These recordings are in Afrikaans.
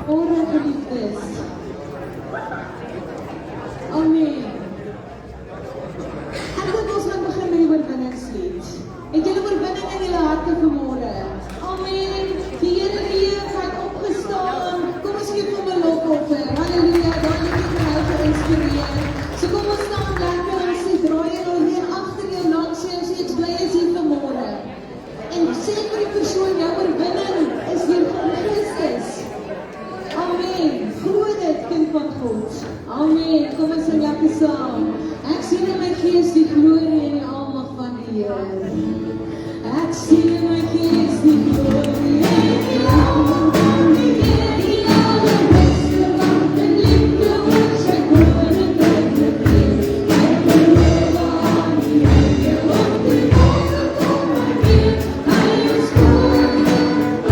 Alright, geliefdes. Amen. Ek dink ons gaan begin met die oorwinningslied. Het julle oorwinning in julle harte vanmôre? Amen. Die Here leef, hy het opgestaan. Kom ons gee hom 'n lofoffer. Halleluja, dankie vir jou geïnspireer. So kom ons staan lekker en sê, draai jy nou weer agter jou langs jou, sê ek bly is hier vanmôre. En sê vir die persoon, jou oorwinning is hier van Christus. Amen. Glo dit, kind van God. Amen. Kom ons sing lekker saam. Ek sien in my gees die glorie en die almag van die Here. Ek sien in my gees die glorie en die almag van die Here. Die allerbeste wat en liefde oor sy koninkryk begeer. Ek beloof aan die Here, op die wolke kom hy weer. Hy is koning, hy is Heer.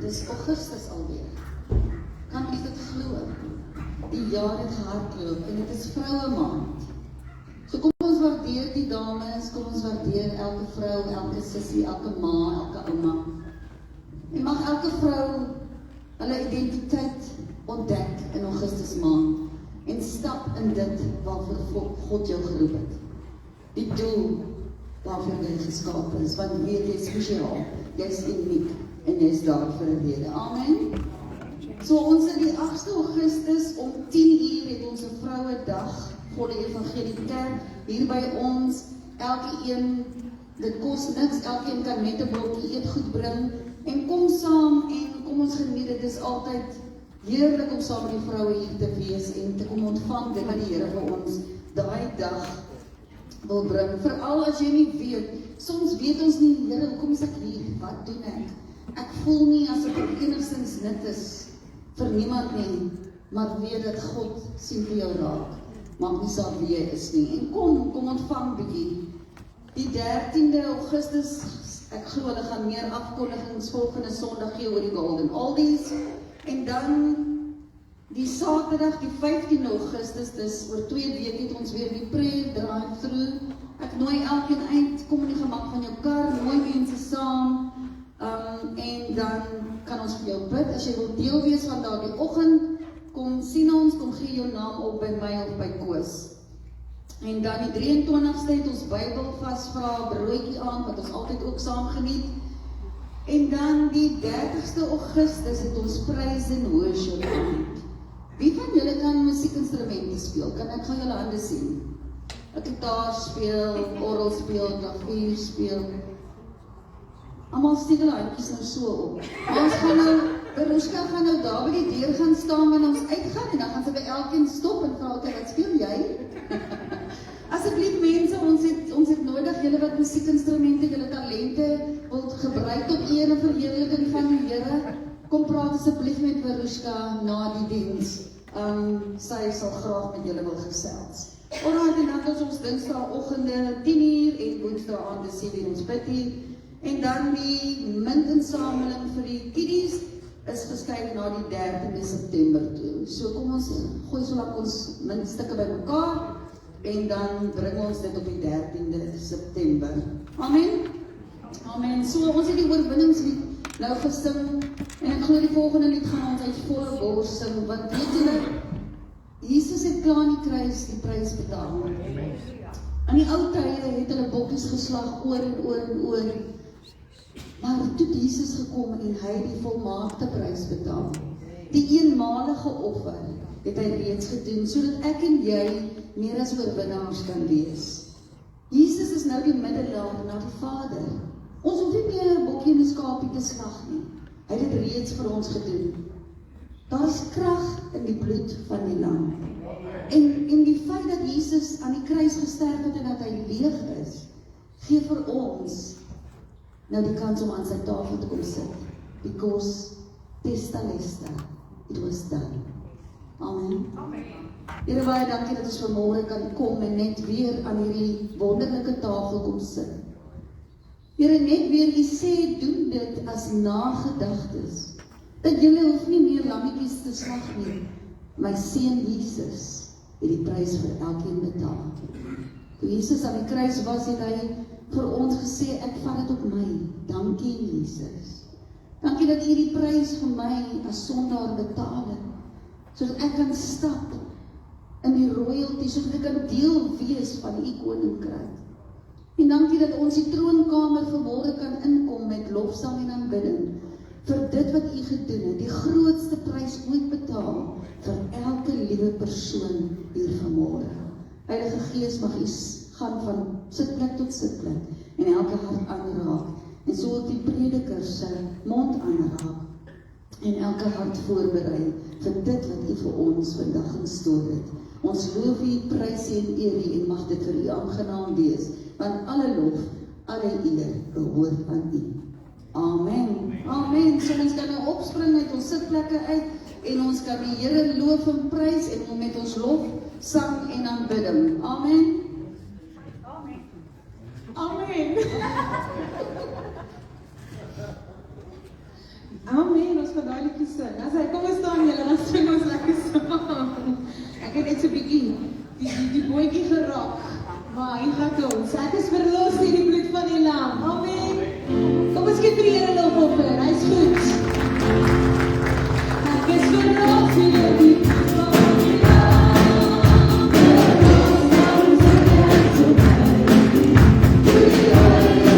Dis Augustus alweer. Kan ek dit glo? Die jaar het gehardloop en dit is vroue maand. So kom ons waardeer die dames, kom ons waardeer elke vrou, elke sussie, elke ma, elke ouma. En mag elke vrou hulle identiteit ontdek in Augustus maand en stap in dit waarvoor God jou geroep het. Die doel waarvoor jy geskaap is, want weet jy is spesiaal, jy is uniek. En jy is daar vir 'n rede. Amen. So ons het die 8 Augustus om 10:00 het ons 'n vrouedag vir die Evangelie Kerk hier by ons. Elkeen, dit kos niks, elkeen kan net 'n blokkie eetgoed bring en kom saam en kom ons geniet. Dit is altyd heerlik om saam met die vroue hier te wees en te kom ontvang dit wat die Here vir ons daai dag wil bring. Veral as jy nie weet, soms weet ons nie, Here, hoekom is ek hier? Wat doen ek? Ek voel nie asof ek enigstens nut is vir niemand nie, maar weet dat God sien vir jou raak. Maak nie saak wie jy is nie. En kom ontvang bietjie. Die 13de Augustus, ek glo hulle gaan meer afkondigings volgende Sondag gee oor die Golden Oldies. En dan die Saterdag, die 15 Augustus, dis oor 2 weke het ons weer die prayer drive-through. Ek nooi elkeen as jy wil deel wees van daardie oggend, kom sien ons, kom gee jou naam op by my of by Koos. En dan die 23ste het ons Bybel vasvra, broodjie aan, wat ons altyd ook saam geniet. En dan die 30ste Augustus het ons praise and worship aand. Wie van julle kan musiekinstrumente speel? Kan ek gaan julle hande sien? 'n Gitaar speel, orgel speel, klavier speel. Almal steek hulle handjies nou so op. Maar ons gaan nou, Verushka gaan nou daar by die deur gaan staan wanneer ons uitgaan en dan gaan sy by elkeen stop en vra, "Oké, wat speel jy?" Asseblief mense, ons het nodig, julle wat musiekinstrumente, julle talente wil gebruik tot eer en verheerliking van die Here. Kom praat asseblief met Verushka na die diens. Sy sal graag met julle wil gesels. Alright, en dan is ons Dinsdagoggende 10uur en Woensdaagaande 7uur ons bid hier. En dan die muntinsameling vir die kiddies is geskuif na die 13de September toe. So kom ons gooi so lank ons muntstukke bymekaar en dan bring ons dit op die 13de September. Amen. Amen. So ons het die oorwinningslied nou gesing en ek glo die volgende lied gaan ons uit volle bors sing, want weet julle, Jesus het klaar aan die kruis die prys betaal. In die ou tye het hulle bokkies geslag oor en oor en oor. Maar toe het Jesus gekom en hy die volmaakte prys betaal. Die eenmalige offer het hy reeds gedoen, sodat ek en jy meer as oorwinnaars kan wees. Jesus is nou die middelaar na die Vader. Ons hoef nie meer 'n bokkie en 'n skaapie te slag nie. Hy het dit reeds vir ons gedoen. Daar is krag in die bloed van die lam. En die feit dat Jesus aan die kruis gesterf het en dat hy leeg is, gee vir ons nou die kans om aan sy tafel te kom sit. Because testalesta, it was done. Amen. Here, baie dankie dat ons vanmôre kan kom en net weer aan hierdie wonderlike tafel kom sit. Here, net weer, U sê, doen dit as nagedagtes. Dat julle hoef nie meer lammetjies te slag nie. My seun Jesus het die prys vir elkeen betaal. Toe Jesus aan die kruis was, het hy vir ons gesê, ek vat dit op my. Dankie Jesus. Dankie dat U die prys vir my as sondaar betaal het, sodat ek kan stap in die royalty, sodat ek kan deel wees van U koninkryk. En dankie dat ons die troonkamer vanmôre kan inkom met lofsang en aanbidding vir dit wat U gedoen het, die grootste prys ooit betaal vir elke liewe persoon hier vanmôre. Heilige Gees, mag U gaan van sitplek tot sitplek en elke hart aanraak en so op die prediker se mond aanraak en elke hart voorberei vir dit wat U vir ons vandag instoor het. Ons loof U, prys U en eer U en mag dit vir U aangenaam wees, want alle lof, alle eer behoort aan U. Amen. Amen. So ons kan nou opspring uit ons sitplekke uit en ons kan die Here loof en prys en met ons lof, sang en aanbidding. Amen. Amen. Amen. Amen, ons gaan daai liedjie sing. As hy kom staan julle, dan sing ons lekker saam. Ek het net so 'n bietjie die bootjie geraak. Maar hy gaan ons. Ek is verlos deur die bloed van die lam. Amen. Kom ons gee vir die Here lofoffer. Hy's goed. Ek is verlos deur die bloed van die lam. Yeah.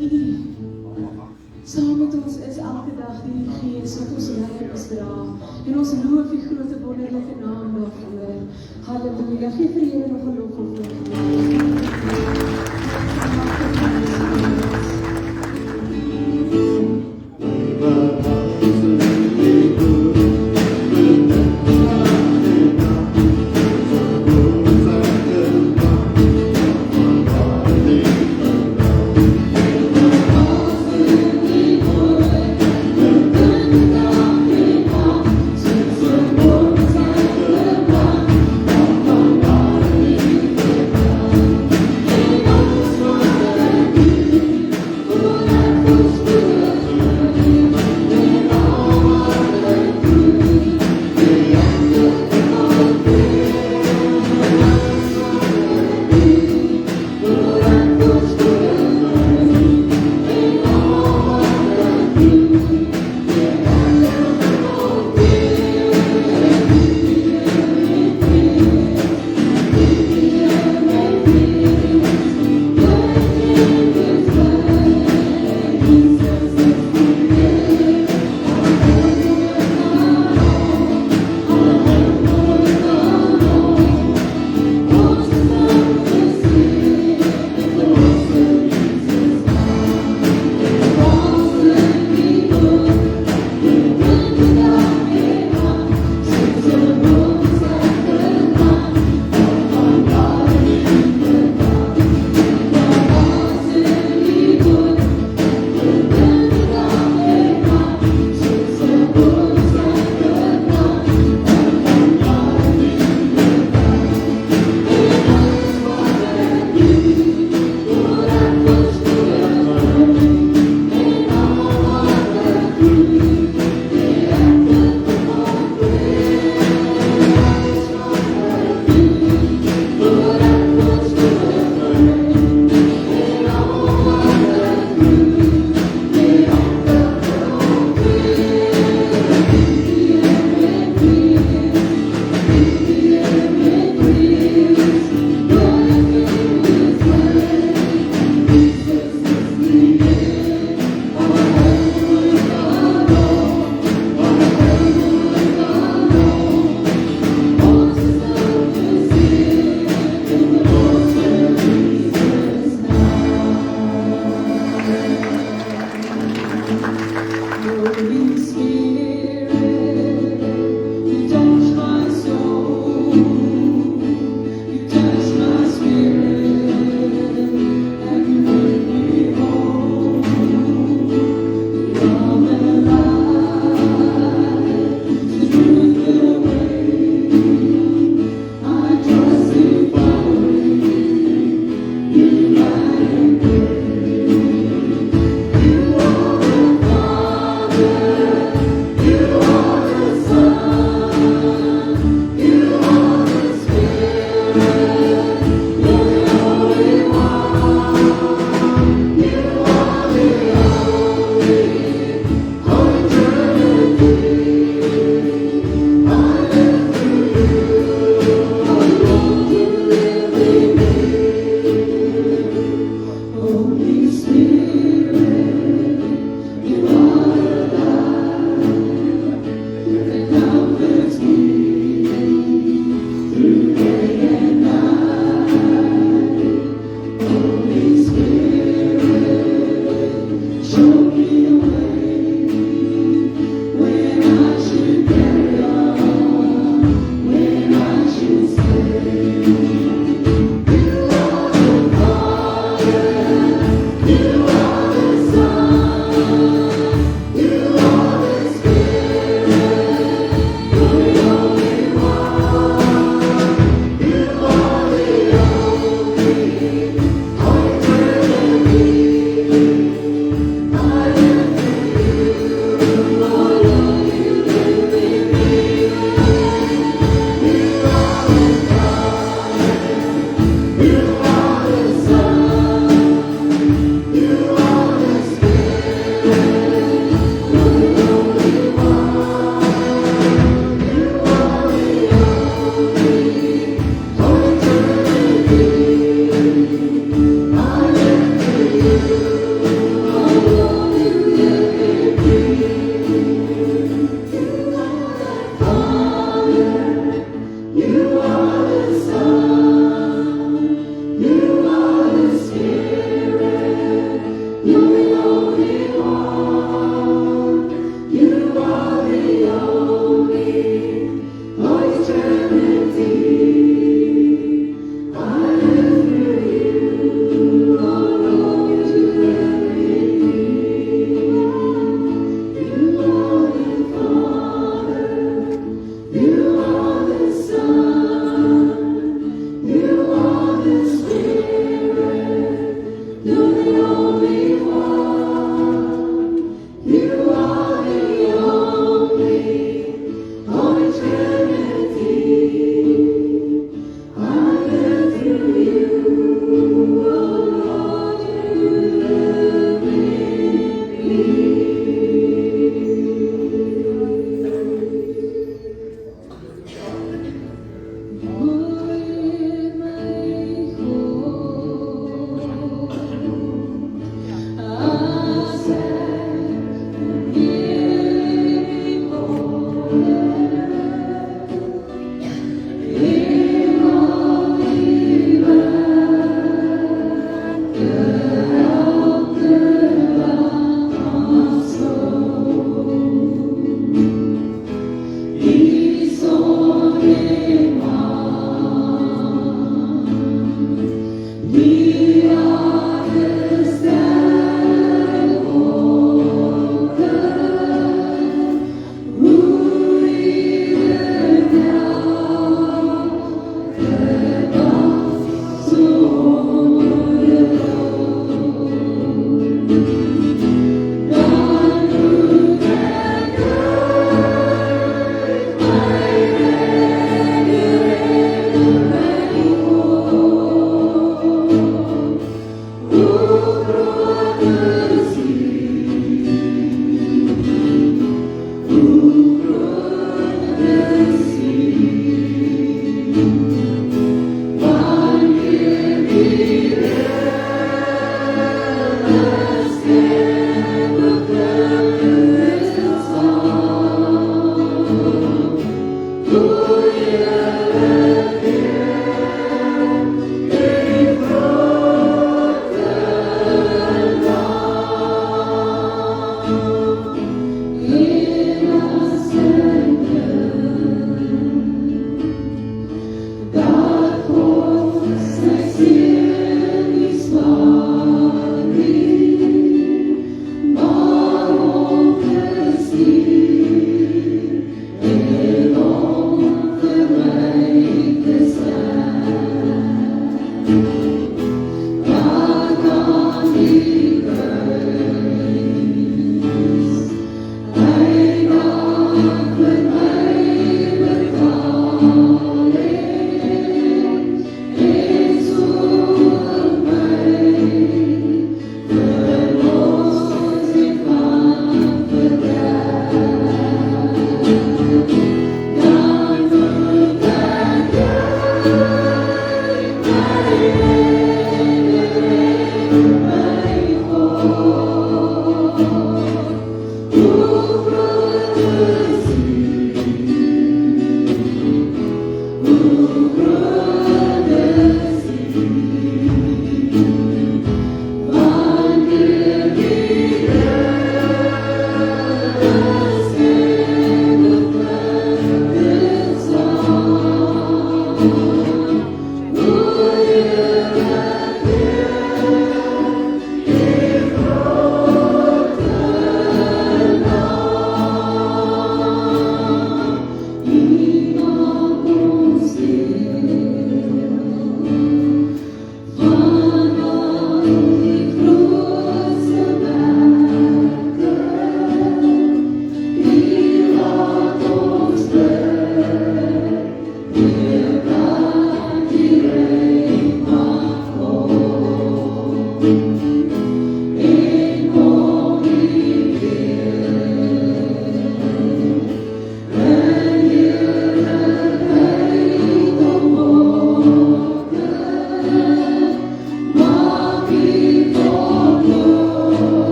U saam met ons is elke dag die Gees wat ons lei ons dra. En ons loof die groot en wonderlike naam daarvoor. Halleluja. Geef vir Here nog 'n lofoffer.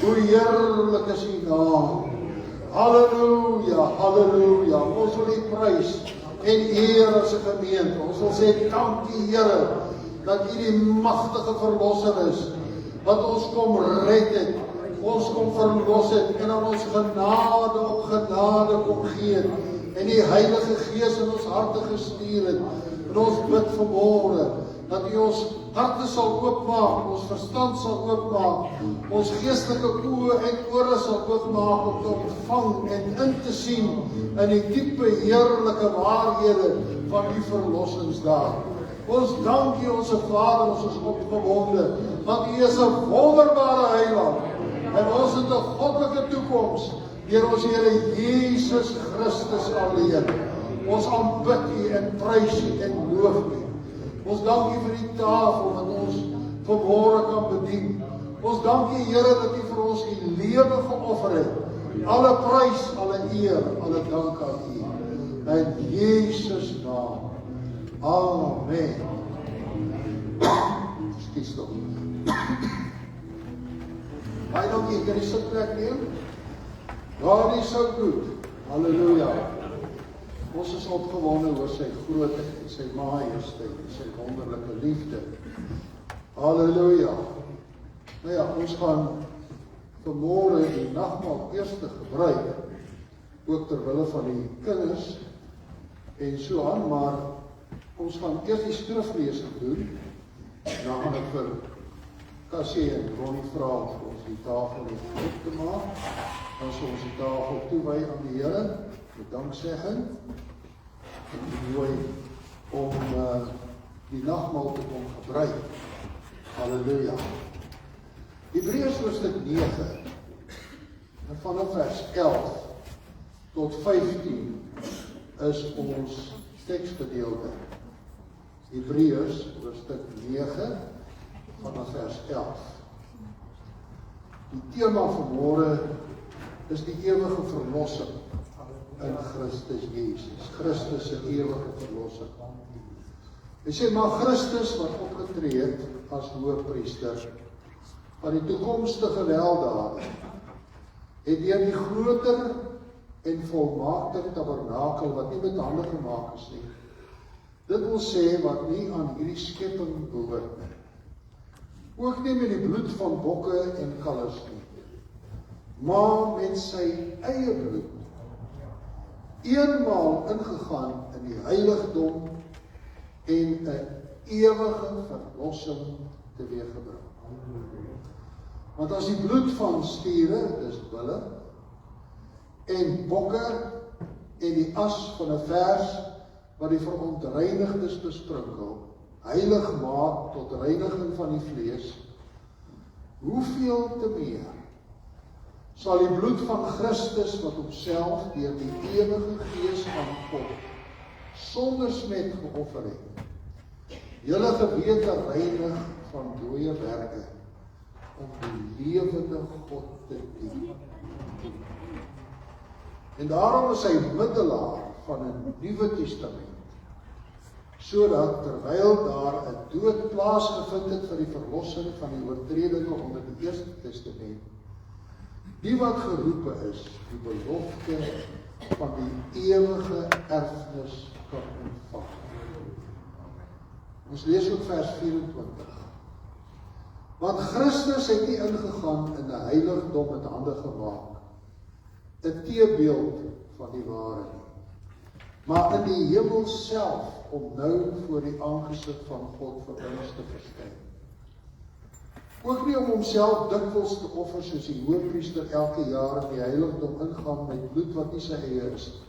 Hoe heerlik is U naam. Halleluja, halleluja. Ons wil U prys en eer as 'n gemeente. Ons wil sê dankie Here dat U die magtige verlosser is. Wat ons kom red het. Ons kom verlos het en aan ons genade op genade kom gee. En die Heilige Gees in ons harte gestuur het. En ons bid vanmôre dat U ons harte sal oopmaak, ons verstand sal oopmaak, ons geestelike oë en ore sal oopmaak om te ontvang en in te sien in die diepe heerlike waarhede van U verlossingsdaad. Ons dank U, ons Vader, ons is opgewonde, want U is 'n wonderbare Heiland en ons het 'n goddelike toekoms deur ons Here Jesus Christus alleen. Ons aanbid U en prys U en loof U. Ons dank U vir die tafel wat ons vanmôre kan bedien. Ons dank U, Here, dat U vir ons U lewe geoffer het. Alle prys, alle eer, alle dank aan U. In Jesus naam. Amen. Ekskuus tog. Baie dankie, kan jy sitplek neem? God is so goed. Halleluja. Ons is opgewonde oor sy grootheid en sy majesteit en sy wonderlike liefde. Halleluja. Nou ja, ons gaan vanmôre die nagmaal eers gebruik, ook ter wille van die kinders en so aan, maar ons gaan eers die skriflesing doen. Dan gaan ek vir Cassie en Ronnie vra om vir ons die tafel oop te maak. Dan sal ons die tafel toewy aan die Here, met danksegging. En mooi om die nagmaal te kom gebruik. Halleluja. Hebreërs hoofstuk 9, en vanaf vers 11 tot 15 is ons teksgedeelte. Hebreërs hoofstuk 9, vanaf vers 11. Die tema vanmôre is die ewige verlossing. in Christus Jesus. Christus se ewige verlossing. Hy sê, maar Christus wat opgetree het as hoëpriester van die toekomstige weldade, het deur die groter en volmaakte tabernakel wat nie met hande gemaak is nie. Dit wil sê wat nie aan hierdie skepping behoort nie. Ook nie met die bloed van bokke en kalvers nie, maar met sy eie bloed eenmaal ingegaan in die heiligdom en 'n ewige verlossing teweeggebring. Want as die bloed van stiere, dis bulle, en bokke en die as van 'n vers wat die verontreinigdes besprinkel, heilig maak tot reiniging van die vlees, hoeveel te meer sal die bloed van Christus wat homself deur die ewige Gees van God sonder smet geoffer het, julle gewete reinig van dooie werke om die lewende God te dien. En daarom is hy middelaar van 'n Nuwe Testament, sodat terwyl daar 'n dood plaasgevind het vir die verlossing van die oortredinge onder die Eerste Testament, die wat geroepe is, die belofte van die ewige erfenis kan ontvang. Ons lees ook vers 24. Want Christus het nie ingegaan in 'n heiligdom met hande gemaak, 'n teebeeld van die ware nie, maar in die hemel self, om nou voor die aangesig van God vir ons te verskyn. Ook nie om homself dikwels te offer soos die hoëpriester elke jaar in die heiligdom ingaan met bloed wat nie sy eie is nie.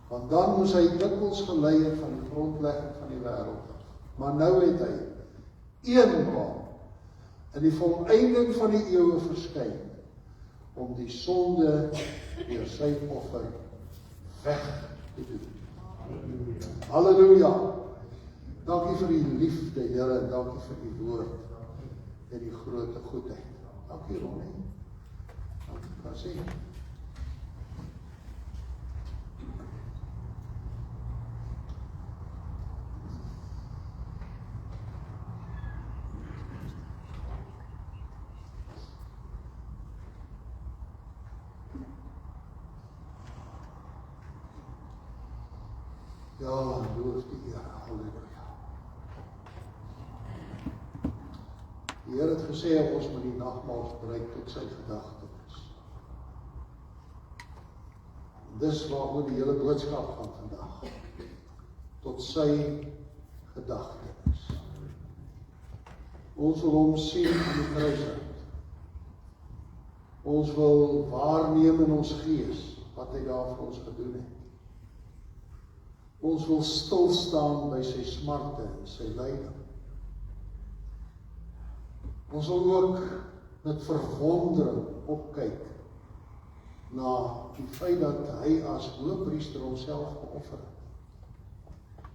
Want dan moes hy dikwels gelei het van die grondlegging van die wêreld. Maar nou het hy eenmaal in die volëinding van die eeue verskyn om die sonde deur sy offer weg te doen. Halleluja! Dankie vir die liefde, Here, en dankie vir die woord en die grote goedheid. Dankie, Ronnie. Dankie, Cassie. Ja, loof die Here, halleluja. Die Here het gesê ons moet die nagmaal gebruik tot sy gedagtenis. Dis waaroor die hele boodskap van vandag. Tot sy gedagtenis. Ons wil hom sien aan die kruishout. Ons wil waarneem in ons gees wat hy daar vir ons gedoen het. Ons wil stil staan by sy smarte en sy lyding. Ons wil ook met verwondering opkyk na die feit dat hy as hoëpriester homself geoffer het.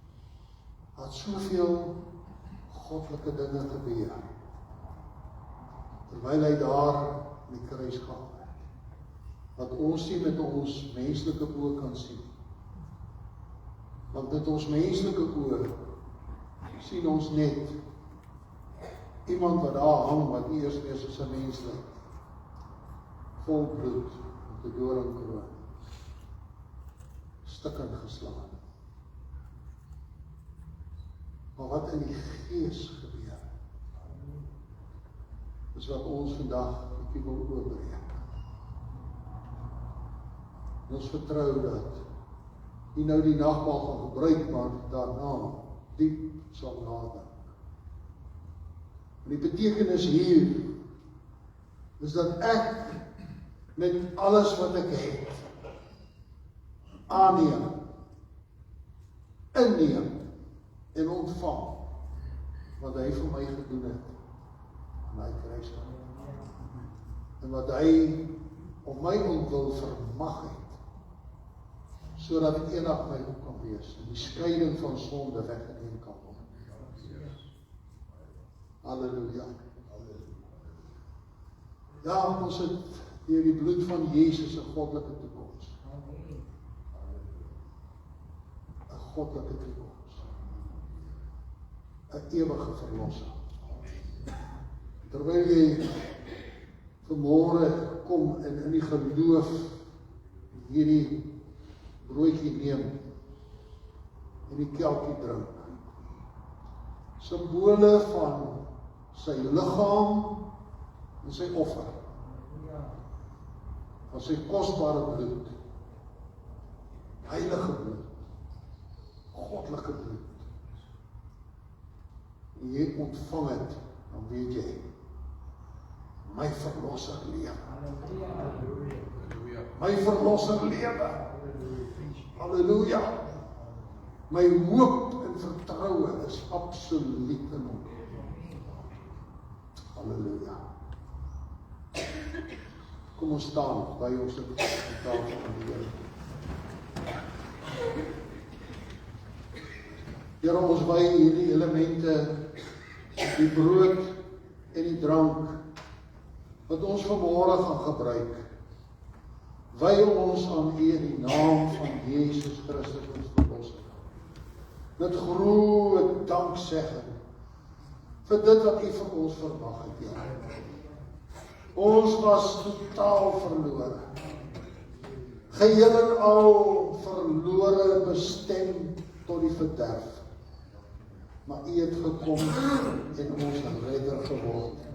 Dat soveel goddelike dinge gebeur, terwyl hy daar in die kruis gehang het, wat ons nie met ons menslike oë kan sien. Want met ons menslike oë sien ons net iemand wat daar hang, wat nie eers meer soos 'n mens lyk, vol bloed, met 'n doringkroon, stukkend geslaan. Maar wat in die gees gebeur, is wat ons vandag bietjie wil oorbreek. En ons vertrou dat nie nou die nagmaal gaan gebruik, maar daarna diep sal nadink. En die betekenis hier is dat ek met alles wat ek het aanneem, inneem en ontvang wat hy vir my gedoen het aan hy kruis. En wat hy om my ontwil vermag het, sodat ek eendag my ook kan wees en die skeiding van sonde weggeneem kan word. Halleluja. Ja, ons het deur die bloed van Jesus 'n goddelike toekoms. goddelike toekoms. 'n ewige verlossing. Terwyl jy vanmôre kom en in die geloof hierdie broodjie neem en die kelkie drink, simbole van sy liggaam en sy offer, van sy kosbare bloed, heilige bloed, goddelike bloed, en jy ontvang het, dan weet jy, my verlosser lewe. My verlosser lewe. Halleluja. My hoop en vertroue is absoluut in hom. Halleluja. Kom ons staan by ons tafel van die Here. Here, ons wy hierdie elemente, die brood en die drank, wat ons vanmôre gaan gebruik, wy ons aan U in die naam van Jesus Christus ons verlosser. Met groot danksegging vir dit wat U vir ons verwag het, Here. Ons was totaal verlore. Geheel en al verlore, bestem tot die verderf. Maar U het gekom en ons redder geword.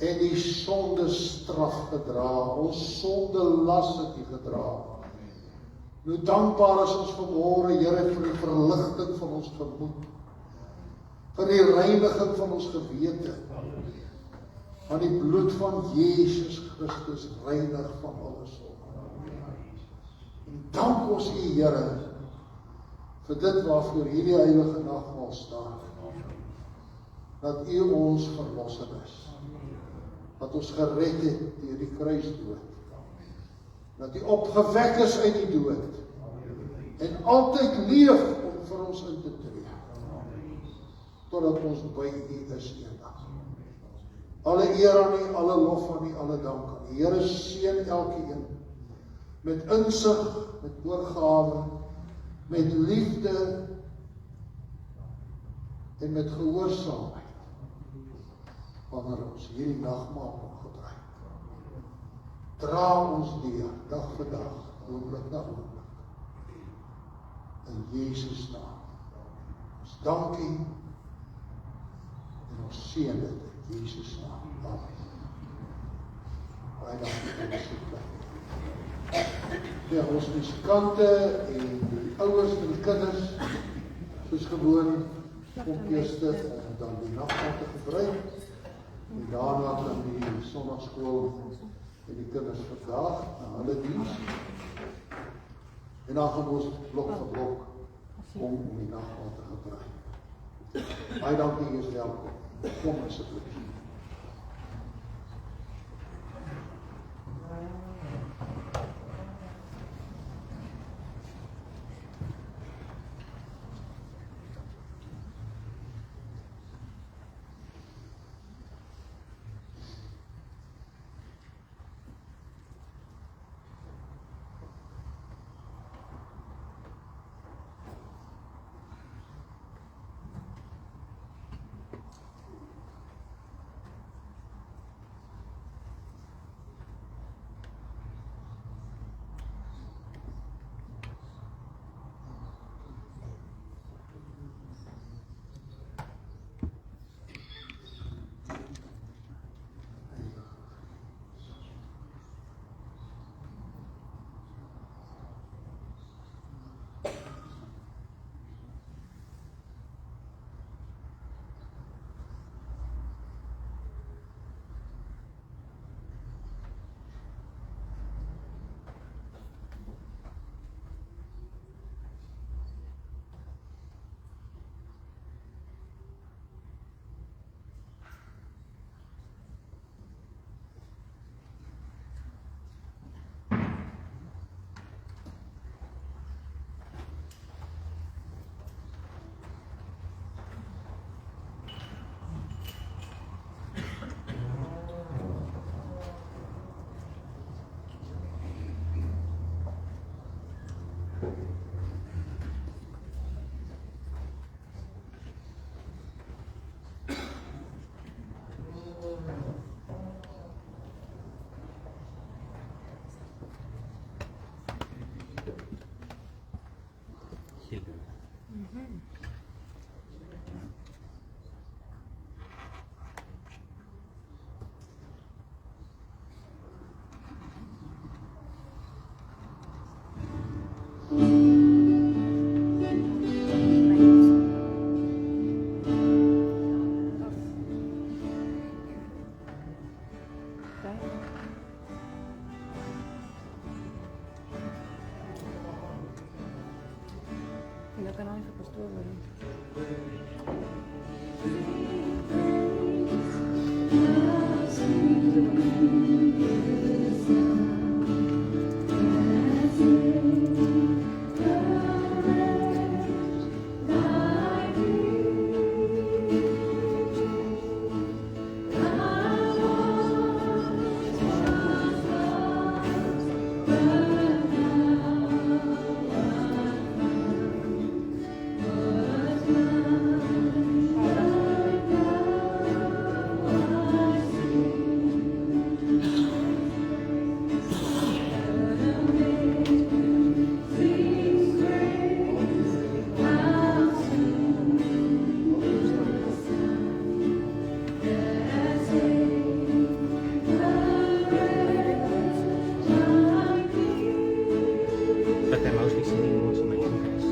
En die sonde straf gedra, ons sonde las het U gedra. Nou dankbaar is ons vanmôre, Here, vir die verligting van ons gemoed, vir die reiniging van ons gewete, van die bloed van Jesus Christus reinig van alle sonde. En dank ons U, Here, vir dit waarvoor hierdie heilige nagmaal staan, dat U ons verlosser is, dat ons gered het deur die kruisdood, dat U opgewek is uit die dood, en altyd leef om vir ons in te tree, totdat ons by U is eendag. Alle eer aan U, alle lof aan U, alle dank aan U. Here, seën elkeen met insig, met oorgawe, met liefde en met gehoorsaamheid, wanneer ons hierdie nagmaal gebruik. Dra ons deur, dag vir dag, oomblik na oomblik. In Jesus naam. Ons dank U en ons seën dit in Jesus naam. Amen. Baie dankie vir die plek. Ja, ons musikante en die ouers en die kinders, soos gewoon, kom eerste om dan die nagmaal te gebruik. En daarna kan die sondagskool en die kinders vandag na hulle diens. En dan gaan ons blok vir blok om die nagmaal te gebruik. Baie dankie, jy is welkom. Kom asseblief. No kan hy gepastoor word. But they're mostly singing also my guys.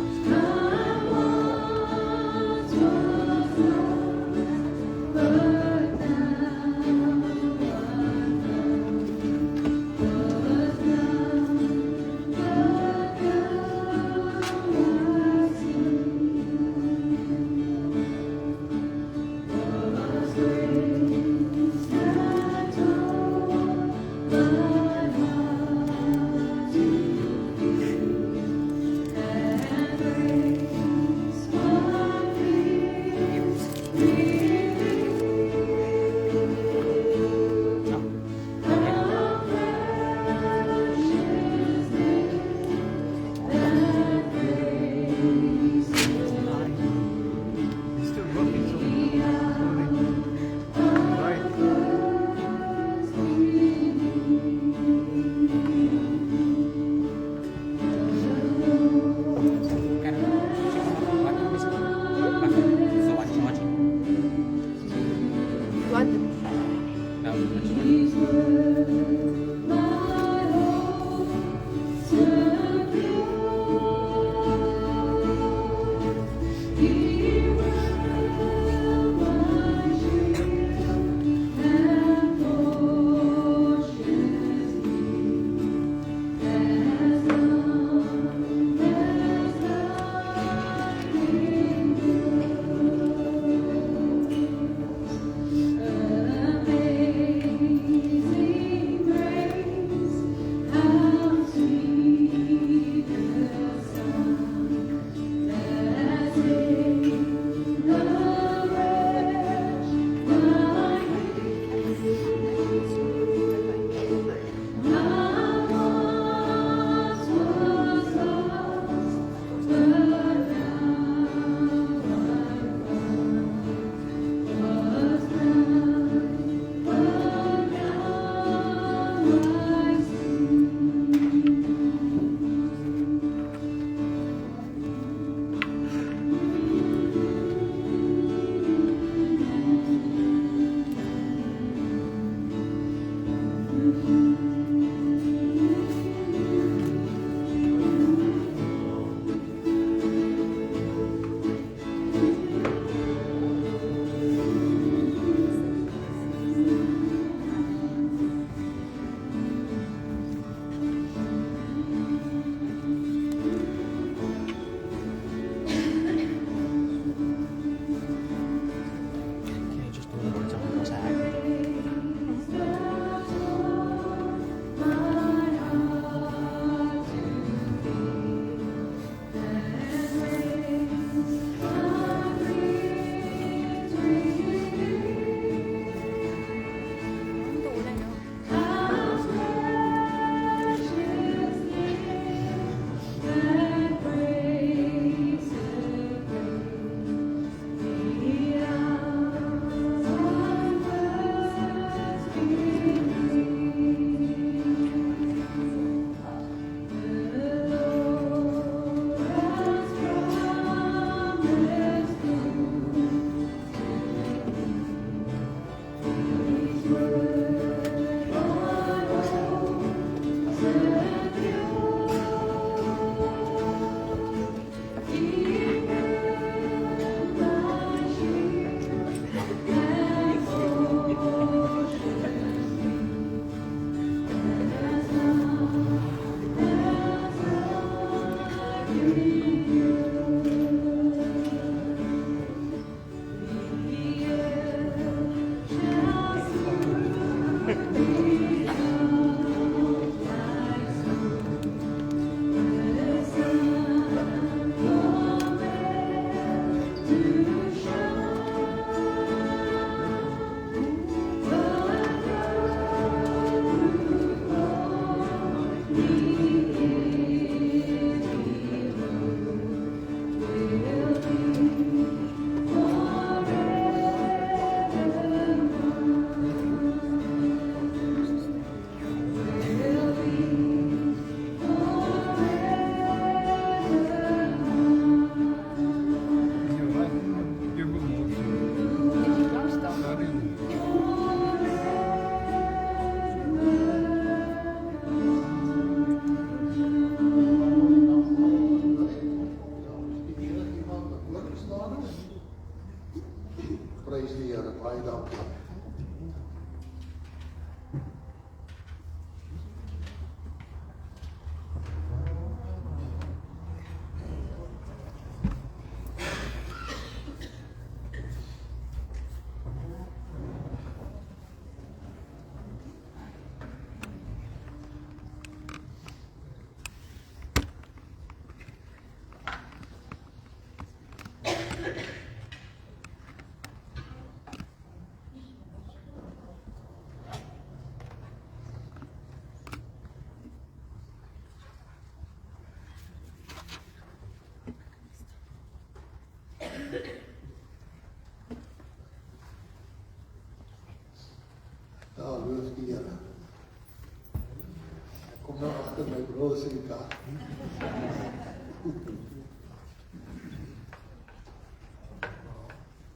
Rol is in die kar.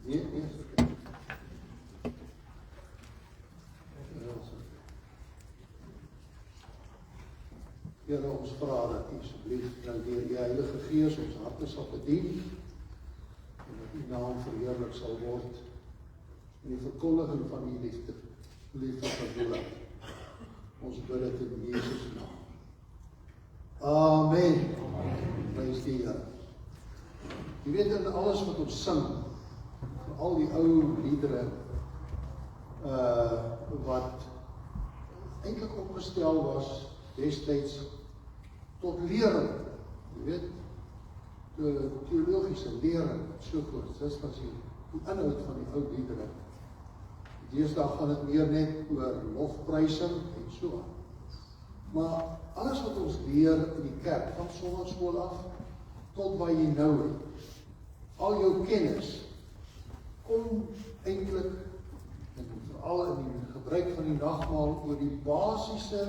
Nee, is oké. Here, ons vra dat U asseblief nou deur die Heilige Gees ons harte sal bedien en dat U naam verheerlik sal word in die verkondiging van U liefde verdoel. Ons bid dit in Jesus naam. Amen. Prys die Here. Jy weet in alles wat ons sing, al die ou liedere wat eintlik opgestel was destyds tot lering, jy weet, teologiese lering, sovoorts, dis was die inhoud van die ou liedere. Deesdae gaan dit meer net oor lofprysing en so aan. Maar alles wat ons leer in die kerk, van sonnaarskool af, tot waar jy nou het, al jou kennis, kom eintlik, en veral in die gebruik van die nagmaal, oor die basiese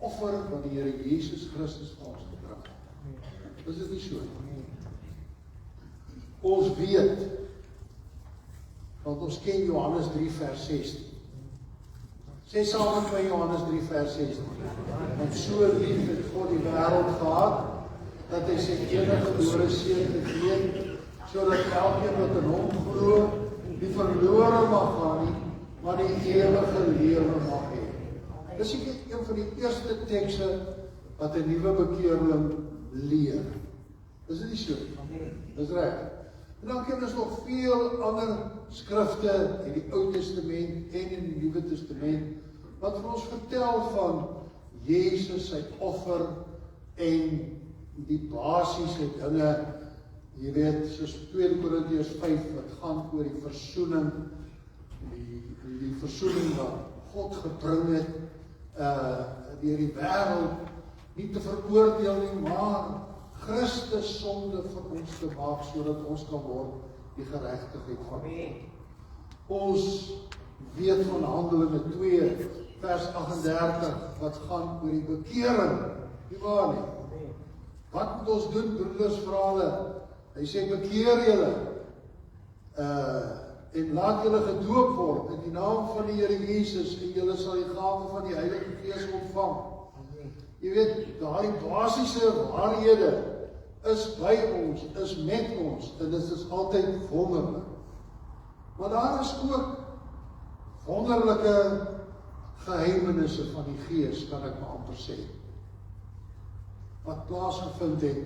offer wat die Here Jesus Christus vir ons gebring het. Is dit nie so? Ons weet, want ons ken Johannes 3 vers 16. Sê saam met my Johannes 3 vers 16. Want so lief het God die wêreld gehad, dat hy sy enige gebore seun gegee het, sodat elkeen wat in hom glo, nie verlore mag gaan nie, maar die ewige lewe mag hê. Dis een van die eerste tekste wat 'n nuwe bekeerling leer. Is dit nie so? Dis reg. En dan ken ons nog veel ander skrifte in die Ou Testament en in die Nuwe Testament wat vir ons vertel van Jesus sy offer en die basiese dinge, jy weet, soos 2 Korintiërs 5 wat gaan oor die versoening, die versoening wat God gebring het deur die wêreld, nie te veroordeel nie, maar Christus sonde vir ons te maak, sodat ons kan word die geregtigheid van God. Ons weet van Handelinge 2 vers 38 wat gaan oor die bekering, nie waar nie? Wat moet ons doen, broeders, vra hulle? Hy sê, bekeer julle en laat julle gedoop word in die naam van die Here Jesus en julle sal die gawe van die Heilige Gees ontvang. Jy weet, daai basiese waarhede is by ons, is met ons en dit is altyd wonderlik. Maar daar is ook wonderlike geheimenisse van die Gees, kan ek maar amper sê, wat plaasgevind het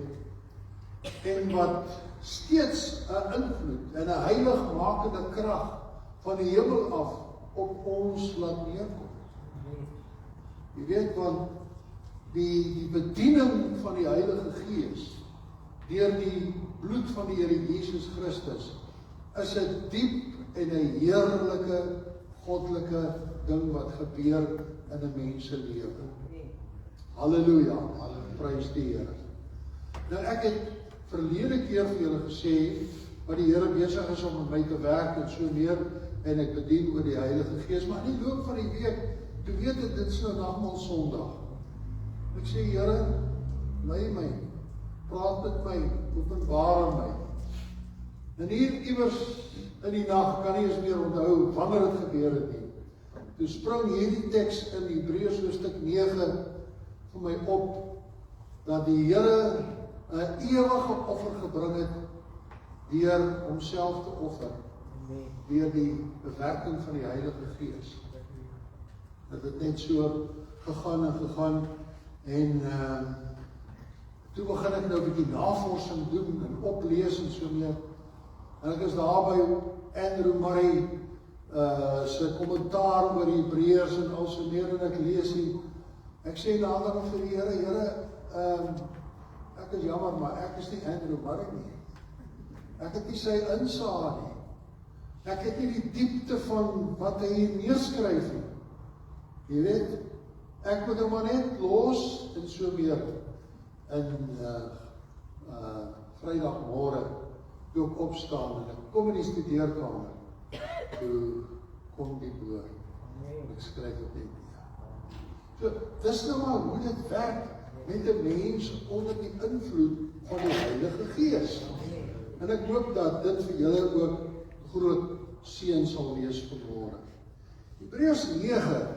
en wat steeds 'n invloed en 'n heiligmakende krag van die hemel af op ons laat neerkom. Jy weet, want die bediening van die Heilige Gees deur die bloed van die Here Jesus Christus is 'n diep en 'n heerlike goddelike ding wat gebeur in 'n mens se lewe. Halleluja, prys die Here. Nou ek het verlede keer vir julle gesê wat die Here besig is om met my te werk en so meer en ek bedien oor die Heilige Gees, maar in die loop van die week, toe weet ek dit is nou nagmaal Sondag. Ek sê Here, lei my, praat met my, openbaar my. En hier iewers in die nag kan nie eens meer onthou wanneer dit gebeur het nie. Toe spring hierdie teks in Hebreërs hoofstuk 9 vir my op dat die Here 'n ewige offer gebring het deur homself te offer, deur die bewerking van die Heilige Gees. Dat dit net so gegaan en toe begin ek nou 'n bietjie navorsing doen en oplees en so meer. En ek is daar by Andrew Murray sy kommentaar oor die Hebreërs en al so meer en ek lees hier. Ek sê later nog vir die Here, ek is jammer, maar ek is nie Andrew Murray nie. Ek het nie sy insaag nie. Ek het nie die diepte van wat hy hier neerskryf nie. Jy weet, ek moet hom maar net los en so meer. In Vrydagmôre toe ek opstaan en ek kom in die studeerkamer, toe kom die woord. Ek skryf op net neer. So, dis nou maar hoe dit werk. met 'n mens onder die invloed van die Heilige Gees. En ek hoop dat dit vir julle ook groot seën sal wees vanmôre. Hebreërs 9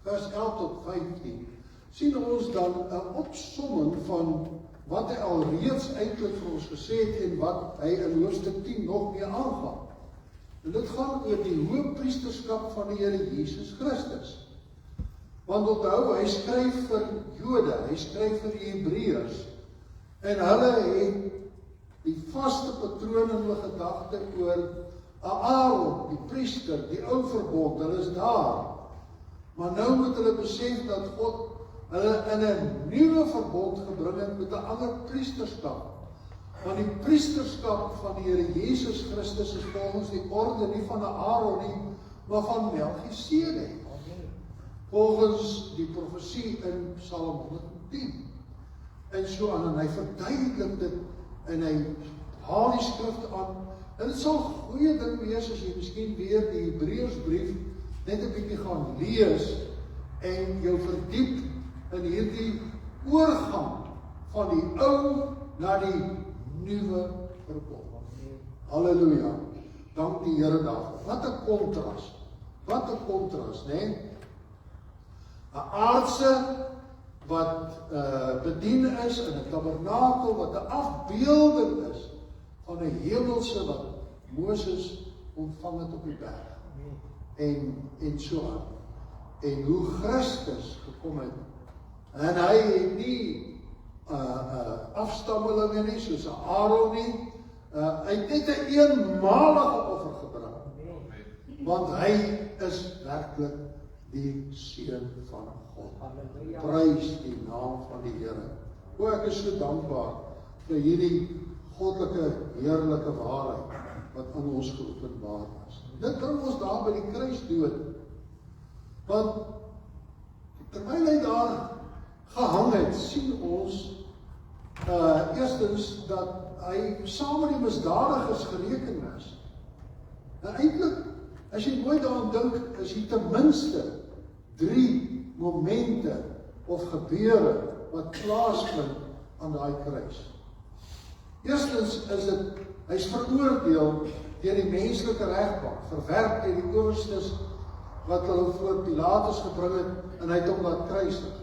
vers 11 tot 15 sien ons dan 'n opsomming van wat hy al reeds eintlik vir ons gesê het en wat hy in hoofstuk 10 nog meer aangaan. En dit gaan oor die hoëpriesterskap van die Here Jesus Christus. Want onthou, hy skryf vir Jode, hy skryf vir die Hebreërs, en hulle het die vaste patroon in hulle gedagte oor Aaron, die priester, die ou verbond, hulle is daar. Maar nou moet hulle besef dat God hulle in 'n nuwe verbond gebring het met 'n ander priesterskap. Want die priesterskap van die Here Jesus Christus is volgens die orde nie van 'n Aaron nie, maar van Melchisedek. Volgens die profesie in Psalm 110. En so aan, en hy verduidelik dit, en hy haal die skrifte aan. En dit sal 'n goeie ding wees as jy miskien weer die Hebreërsbrief net 'n bietjie gaan lees en jou verdiep in hierdie oorgang van die ou na die nuwe verbond. Halleluja. Dank die Here daarvoor. Wat 'n kontras. Wat 'n kontras, né? 'n aardse wat bedien is in 'n tabernakel wat 'n afbeelding is van 'n hemelse wat Moses ontvang het op die berg. En so aan. En hoe Christus gekom het. En hy het nie afstammelinge nie, soos 'n Aaron nie. Hy het net 'n eenmalige offer gebring. Want hy is werklik die seun van God. Prys die naam van die Here. O, ek is so dankbaar vir hierdie goddelike, heerlike waarheid wat aan ons geopenbaar is. Dit bring ons daar by die kruisdood. Want terwyl hy daar gehang het, sien ons eerstens dat hy saam met die misdadigers gereken is. En eintlik, as jy mooi daaraan dink, is hy ten minste 3 momente of gebeure wat plaasvind aan daai kruis. Eerstens is dit, hy's veroordeel deur die menslike regbank, verwerp deur die owerstes wat hulle voor Pilatus gebring het, en hy het hom laat kruisig.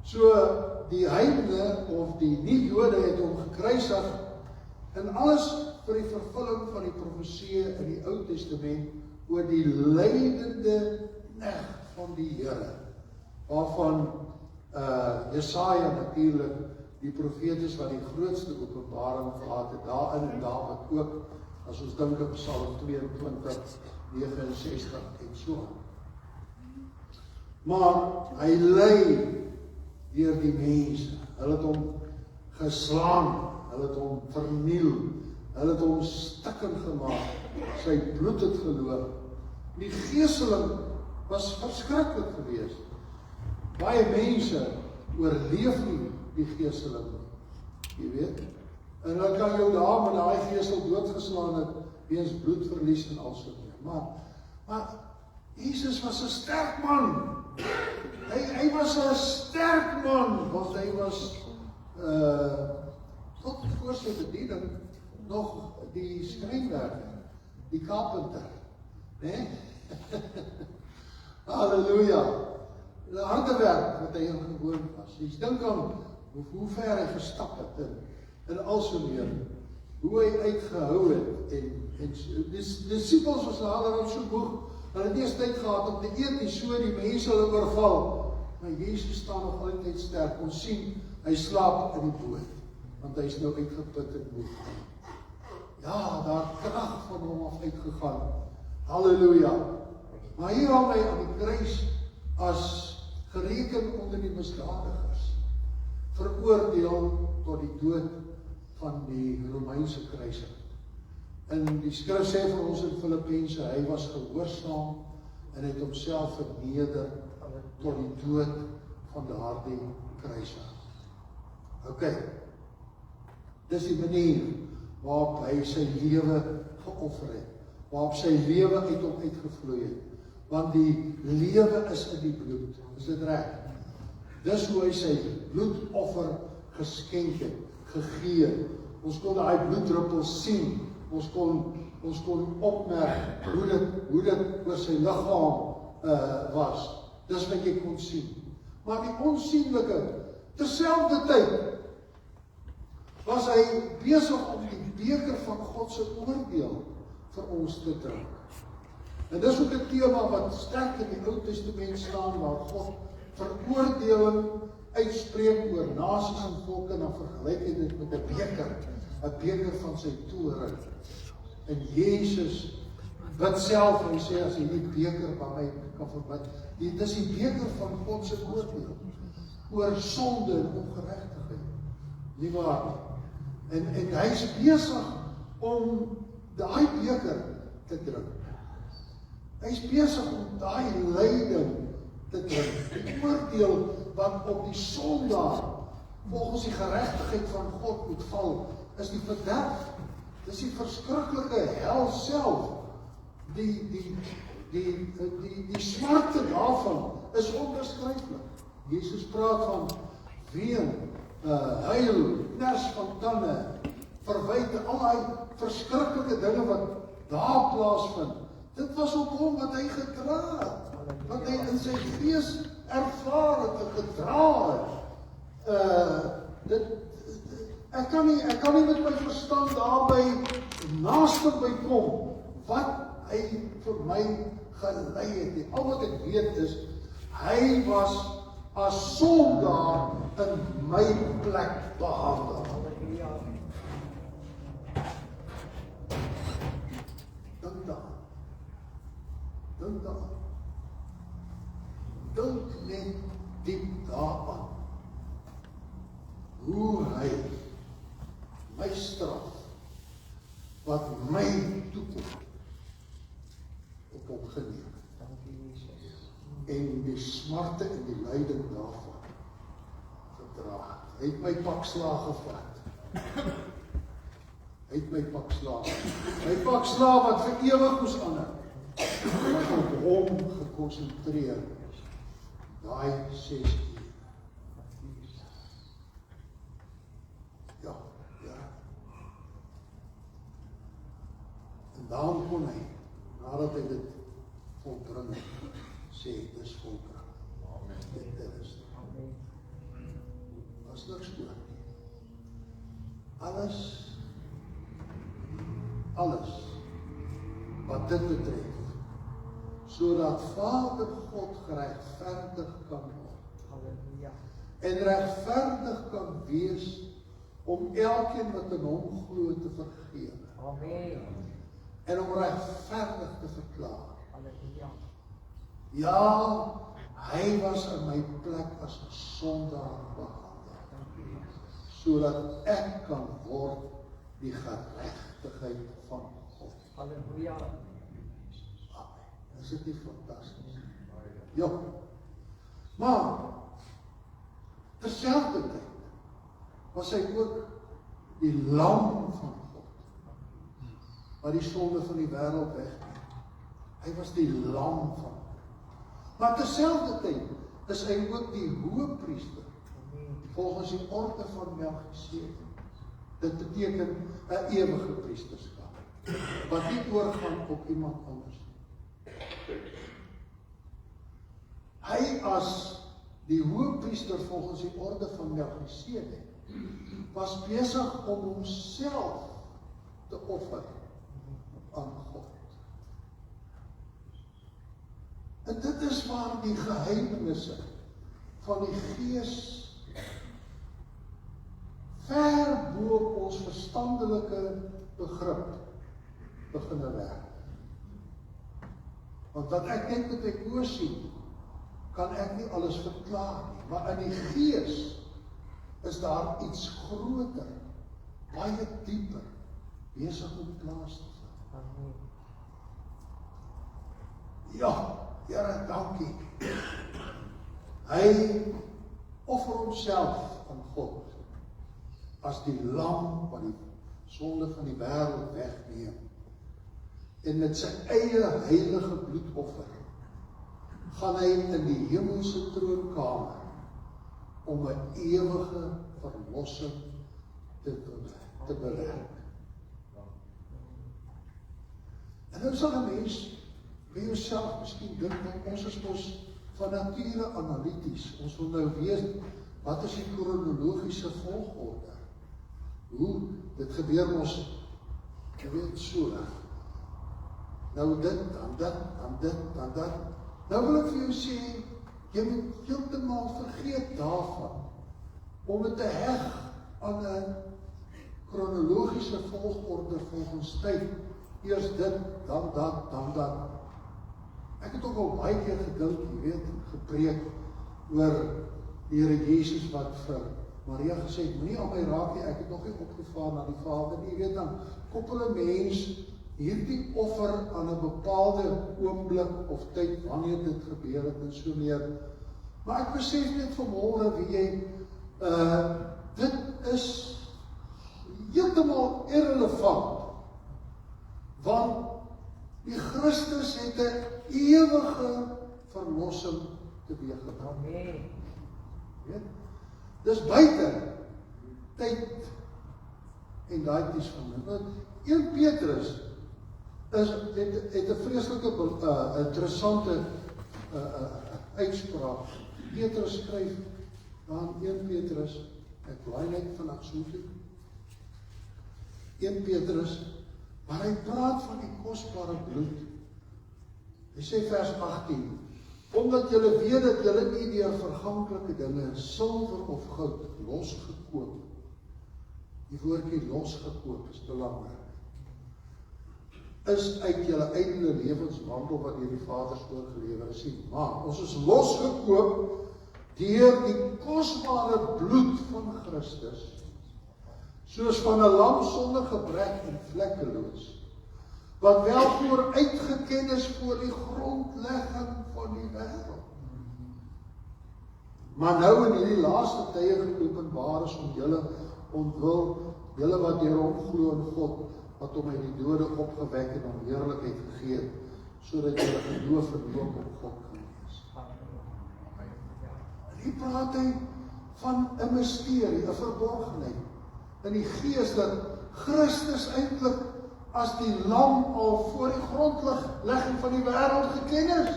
So die heidene of die nie-Jode het hom gekruisig, en alles vir die vervulling van die profeseë in die Ou Testament oor die lydende knegt van die Here, waarvan Jesaja natuurlik die profeet is wat die grootste openbaring gehad het, daarin en Dawid ook, as ons dink op Psalm 22, 69 en so aan. Maar hy ly deur die mense, hulle het hom geslaan, hulle het hom verniel, hulle het hom stikkend gemaak, sy bloed het geloop. Die geeseling was verskriklik geweest. Baie mense oorleef nie die geeseling nie, jy weet. En dan kan jou daar met daai geesel doodgeslaan het, weens bloedverlies en al so meer. Maar Jesus was 'n sterk man. Hy was 'n sterk man, want hy was tot voor sy bediening nog die skryfwerker, die carpenter, né? Halleluja. Die harde werk wat hy gewoon was. Jy dink aan hoe ver hy gestap het en al so meer, hoe hy uitgehou het en die disciples was naderhand so moeg, hulle het nie eens tyd gehad om te eet nie, so die mense hulle oorval. Maar Jesus staan nog altyd sterk. Ons sien, hy slaap in die boot, want hy is nou uitgeput en moeg. Ja, daar krag van hom af uitgegaan. Halleluja. Maar hier hang hy aan die kruis as gereken onder die misdadigers, veroordeel tot die dood van die Romeinse keiser. En die skrif sê vir ons in Filippense, hy was gehoorsaam en het homself verneder tot die dood van daardie keiser. OK. Dis die manier waarop hy sy lewe geoffer het, waarop sy lewe uit hom uitgevloei het. Want die lewe is in die bloed. Is dit reg? Dis hoe hy sy bloedoffer geskenk het, gegee. Ons kon daai bloeddruppels sien. Ons kon opmerk hoe dit oor sy liggaam was. Dis wat jy kon sien. Maar die onsienlike, terselfdertyd was hy besig om die beker van God se oordeel vir ons te drink. En dis ook 'n tema wat sterk in die Ou Testament staan, waar God veroordeling uitspreek oor nasies en volke, en dan vergelyk hy dit met 'n beker van sy toorn. En Jesus bid self, en hy sê, as jy die beker by my kan verbid, dit is die beker van God se oordeel oor sonde en ongeregtigheid. Nie waar nie? En hy is besig om daai beker te drink. Hy is besig om daai lyding te drink. Die oordeel wat op die sondaar volgens die geregtigheid van God moet val, is die verderf. Dis die verskriklike hel self. Die smarte daarvan is onbeskryflik. Jesus praat van ween, huil, kners van tande, verwyte, al die verskriklike dinge wat daar plaasvind. Dit was op hom wat hy gedra het, wat hy in sy gees ervaar het en gedra het. Ek kan nie met my verstand daarby naaste by kom wat hy vir my gelei het nie. Al wat ek weet is, hy was as sondaar in my plek behandel. Dink net diep daaraan. Hoe hy my straf, wat my toekom, op hom geneem. En die smarte en die lyding daarvan verdra. Hy het my pak slaag gevat. Hy het my pak slaag. My pak slaag wat vir ewig moes aanhou. En ek op hom gekonsentreer. Daai 6 uur. Ja. En daarom kon hy, nadat hy dit volbring het, sê, dis volbring. Dit is. Was niks oor nie. Alles wat dit betref, sodat Vader God geregverdig kan word. En regverdig kan wees om elkeen wat in hom glo te vergewe. En om regverdig te verklaar. Ja, hy was in my plek as 'n sondaar behandel, sodat ek kan word die geregtigheid van God. Halleluja. Is dit nie fantasties? Ja. Maar terselfdertyd was hy ook die lam van God, wat die sonde van die wêreld wegneem. Hy was die lam van God. Maar terselfdertyd is hy ook die hoëpriester, volgens die orde van Melchisedek. Dit beteken 'n ewige priesterskap, wat nie oorgaan op iemand anders. Hy as die hoëpriester volgens die orde van Melchisedek was besig om homself te offer aan God. En dit is waar die geheimenisse van die Gees ver bo ons verstandelike begrip beginne werk. Want wat ek net met my oë sien, kan ek nie alles verklaar nie, maar in die Gees is daar iets groter, baie dieper, besig om plaas te vind. Ja, Here, dankie. Hy offer homself aan God as die lam wat die sonde van die wêreld wegneem. En met sy eie heilige bloedoffer gaan hy in die hemelse troonkamer om 'n ewige verlossing te bewerk. En nou sal 'n mens by jouself miskien dink, ons is mos van nature analities. Ons wil nou weet, wat is die kronologiese volgorde? Hoe? Dit gebeur ons, jy weet, so. Nou dit, dan dit, dan dit, dan dit. Nou wil ek vir jou sê, jy moet heeltemal vergeet daarvan, om dit te heg aan 'n kronologiese volgorde volgens tyd. Eers dit, dan dat, dan dat. Ek het ook al baie keer gedink, jy weet, gepreek oor die Here Jesus wat vir Maria gesê het, moenie aan my raak nie, ek het nog nie opgevaar na die Vader nie. Jy weet, dan koppel 'n mens hierdie offer aan 'n bepaalde oomblik of tyd, wanneer dit gebeur het en so meer. Maar ek besef net vanmôre, wie jy, dit is heeltemal irrelevant, want die Christus het 'n ewige verlossing teweeggebring. Amen. Weet? Dis buite tyd en daai iets van dit. 1 Petrus het 'n vreeslike interessante uitspraak. Petrus skryf aan 1 Petrus, ek blaai net vandag so toe. 1 Petrus, maar hy praat van die kosbare bloed. Hy sê vers 18, omdat julle weet dat julle nie deur verganklike dinge, silwer of goud, losgekoop. Die woordjie losgekoop is belangrik. Is uit julle eie lewenswandel wat deur die Vader voorgelewer is nie. Maar ons is losgekoop deur die kosbare bloed van Christus, soos van 'n lam sonder gebrek en vlekkeloos, wat wel vooruitgeken is voor die grondlegging van die wêreld. Maar nou in hierdie laaste tye geopenbaar is om julle ontwil, julle wat deur hom glo in God, wat hom uit die dode opgewek en hom heerlikheid gegee het, sodat julle geloof en hoop op God kan wees. En hier praat hy van 'n misterie, 'n verborgenheid in die gees, dat Christus eintlik as die lam al voor die grondlegging van die wêreld geken is.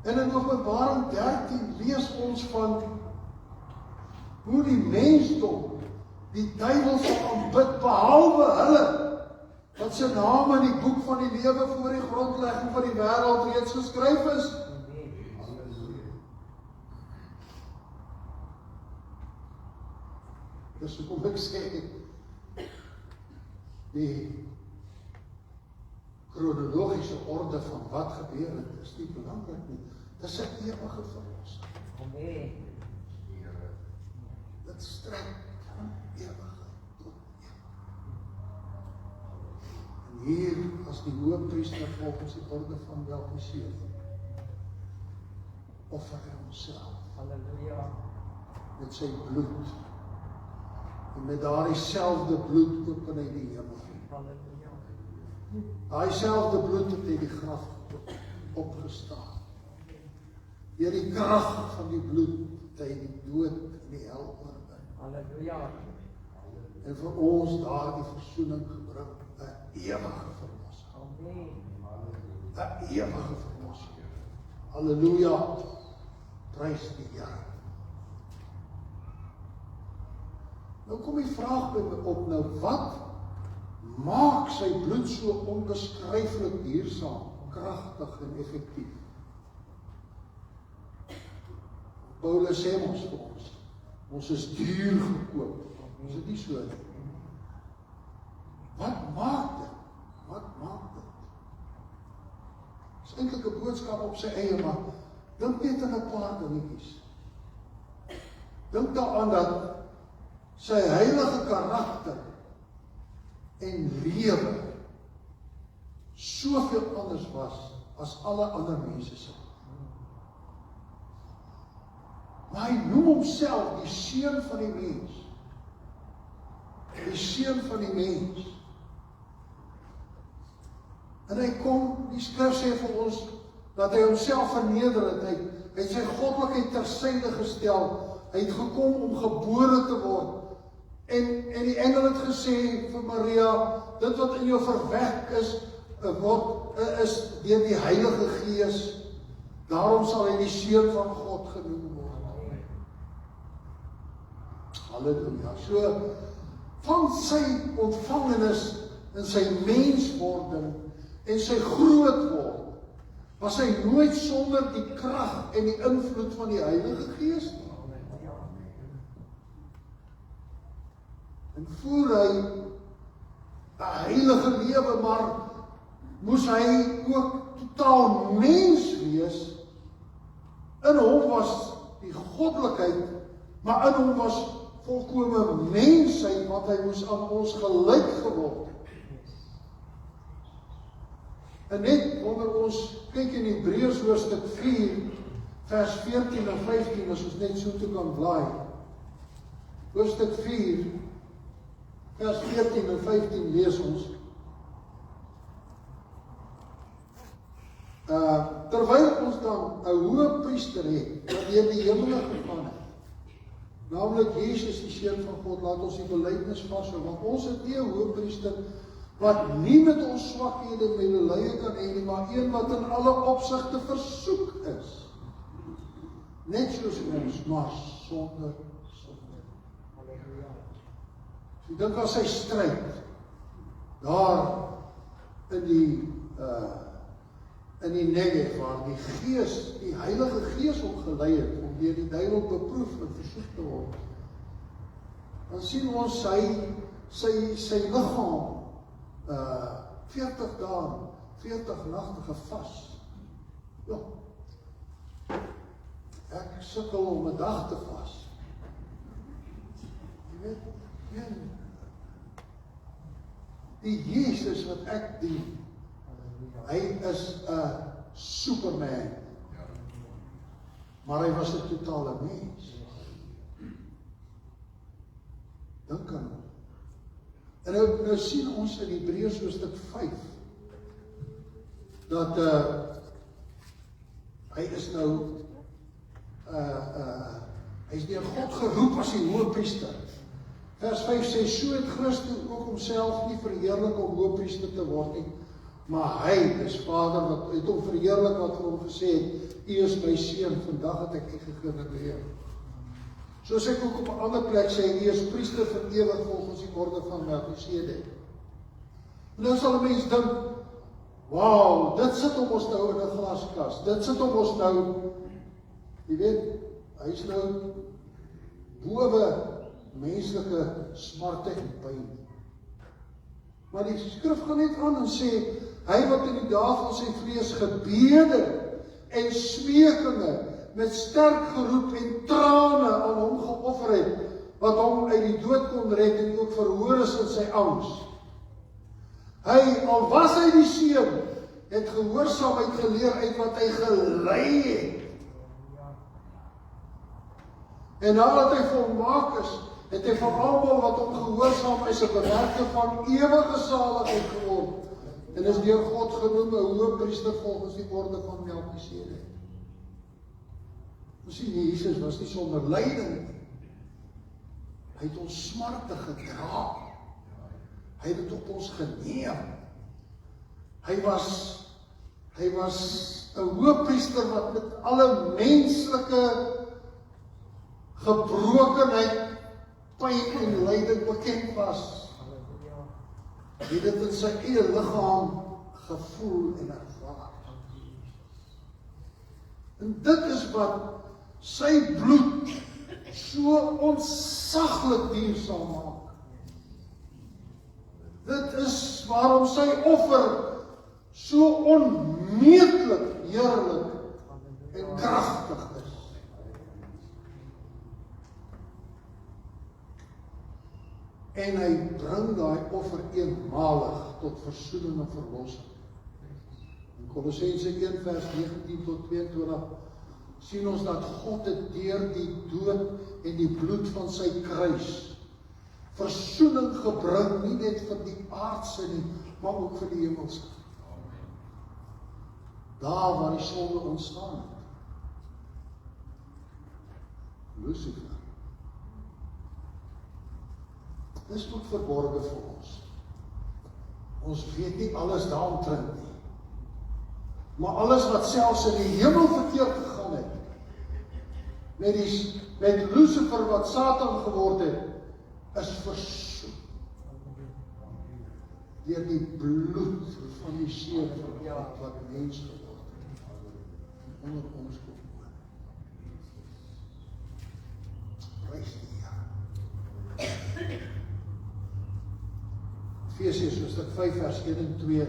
En in Openbaring 13 lees ons van hoe die mensdom die duiwel sal aanbid, behalwe hulle wat se naam in die boek van die lewe voor die grondlegging van die wêreld reeds geskryf is. Dis hoekom ek sê, die kronologiese orde van wat gebeur het, is nie belangrik nie. Dis 'n ewige verlossing. Amen. Dit strek van ewige tot ewig. En hier, as die hoëpriester volgens die orde van Melchisedek, offer hy homself. Halleluja. Met sy bloed. En met daardie selfde bloed open hy die hemel. Halleluja. Daai selfde bloed het hy die graf opgestaan. Deur die krag van die bloed het hy die dood en die hel oorwin. Halleluja. En vir ons daardie versoening gebring, 'n ewige verlossing. Amen. 'n ewige verlossing. Halleluja. Prys die Here. Nou kom die vraag by my op, nou wat maak sy bloed so onbeskryflik duursaam, kragtig en effektief? Paulus sê ons vir ons is duur gekoop. Is dit nie so nie? Wat maak dit? Wat maak dit? Dit is eintlik 'n boodskap op sy eie, maar dink net aan 'n paar dingetjies. Dink daaraan dat sy heilige karakter en lewe soveel anders was as alle ander mense se. Maar hy noem homself die seun van die mens. Die seun van die mens. En hy kom, die skrif sê vir ons, dat hy homself verneder het. Hy het sy goddelikheid tersyde gestel. Hy het gekom om gebore te word. En die engel het gesê vir Maria, dit wat in jou verwek is deur die Heilige Gees. Daarom sal hy die Seun van God genoem word. Halleluja. So, van sy ontvangenis en sy menswording en sy groot word, was hy nooit sonder die krag en die invloed van die Heilige Gees nie. En voer hy 'n heilige lewe, maar moes hy ook totaal mens wees. In hom was die goddelikheid, maar in hom was volkome mensheid, want hy moes aan ons gelyk geword. En net wanneer ons kyk in Hebreërs hoofstuk 4, vers 14 en 15, as ons net so toe kan blaai. Hoofstuk 4, vers 14 en 15 lees ons. Terwyl ons dan 'n hoë priester het, wat deur die hemele gegaan het, naamlik Jesus die Seun van God, laat ons die belydenis vashou, want ons het nie 'n hoë priester wat nie met ons swakhede medelee kan hê nie, maar een wat in alle opsigte versoek is. Net soos ons, maar sonder sonde. So ek dink aan sy stryd daar in die Negev, waar die Gees, die Heilige Gees hom gelei het om deur die duiwel beproef en versoek te word. Dan sien ons sy liggaam 40 dae, 40 nagte gevas. Ja. Ek sukkel om 'n dag te vas. Jy weet, die Jesus wat ek dien, hy is 'n superman. Maar hy was 'n totale mens. Dink aan hom. En nou sien ons in Hebreërs hoofstuk 5 dat hy is nou hy is deur God geroep as die hoëpriester. Vers 5 sê, so het Christus ook homself nie verheerlik om hoëpriester te word nie, maar hy is Vader wat het hom verheerlik wat vir hom gesê het, U is my seun, vandag het ek U gegenereer. Soos ek ook op 'n ander plek sê, U is priester vir ewig volgens die orde van Melchisedek. Nou sal 'n mens dink, wow, dit sit op ons nou in 'n glaskas. Dit sit op ons nou, jy weet, hy is nou bowe menslike smarte en pyn. Maar die skrif gaan net aan en sê, hy wat in die dae van sy vlees gebede en smeekinge met sterk geroep en trane aan hom geoffer het, wat hom uit die dood kon red en ook verhoor is in sy angs. Hy, al was hy die seun, het gehoorsaamheid geleer uit wat hy gelei het. En nadat hy volmaak is, het hy van almal wat hom gehoorsaam is 'n bewerker van ewige saligheid geword, en is deur God genoem 'n hoëpriester volgens die orde van Melchisedek. Ons sien Jesus was nie sonder lyding. Hy het ons smarte gedra. Hy het dit op ons geneem. Hy was 'n hoëpriester wat met alle menslike gebrokenheid, pyn en lyding bekend was. Hy het dit in sy eie liggaam gevoel en ervaar. En dit is wat sy bloed so ontsaglik duursaam maak. Dit is waarom sy offer so onmeetlik heerlik en kragtig is. En hy bring daai offer eenmalig tot versoening en verlossing. In Kolossense 1 vers 19 tot 22 sien ons dat God het deur die dood en die bloed van sy kruis versoening gebring, nie net vir die aardse nie, maar ook vir die hemelse. Daar waar die sonde ontstaan het. Lucifer. Dis ook verborge vir ons. Ons weet nie alles daaromtrent nie. Maar alles wat selfs in die hemel verkeerd gegaan het, met Lucifer wat Satan geword het, is versoen deur die bloed van die Seun van God wat mens geword het. Onder ons kom woon. Prys die Here. Efesiërs hoofstuk 5 vers 1 en 2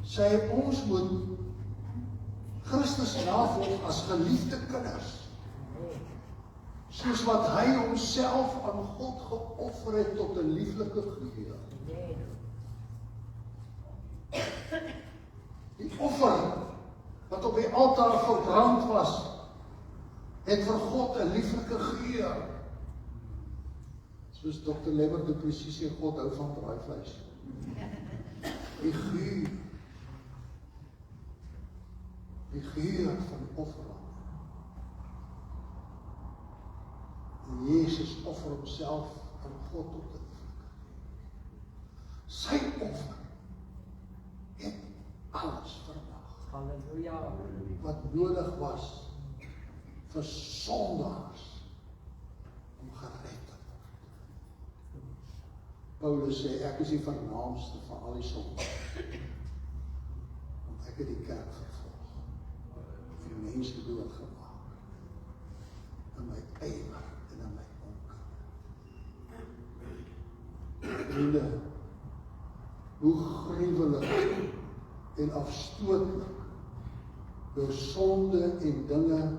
sê ons moet Christus navolg as geliefde kinders, soos wat hy homself aan God geoffer het tot 'n lieflike geheer. Die offer wat op die altaar verbrand was, het vir God 'n lieflike geur. Soos Dr. Leber du Plessis sê, God hou van braaivleis. Die geur. Die geur van die offerlam. En Jezus offer homself aan God op die lieflike. Sy offer het alles vermag. Halleluja. Wat nodig was vir sondaars om gered te word. Paulus sê, ek is die vernaamste van al die sondaars. Want ek het die kerk vervolg. Of die mense doodgemaak. In my ywer en in my onkunde. Vriende, hoe gruwelik en afstootlik jou sonde en dinge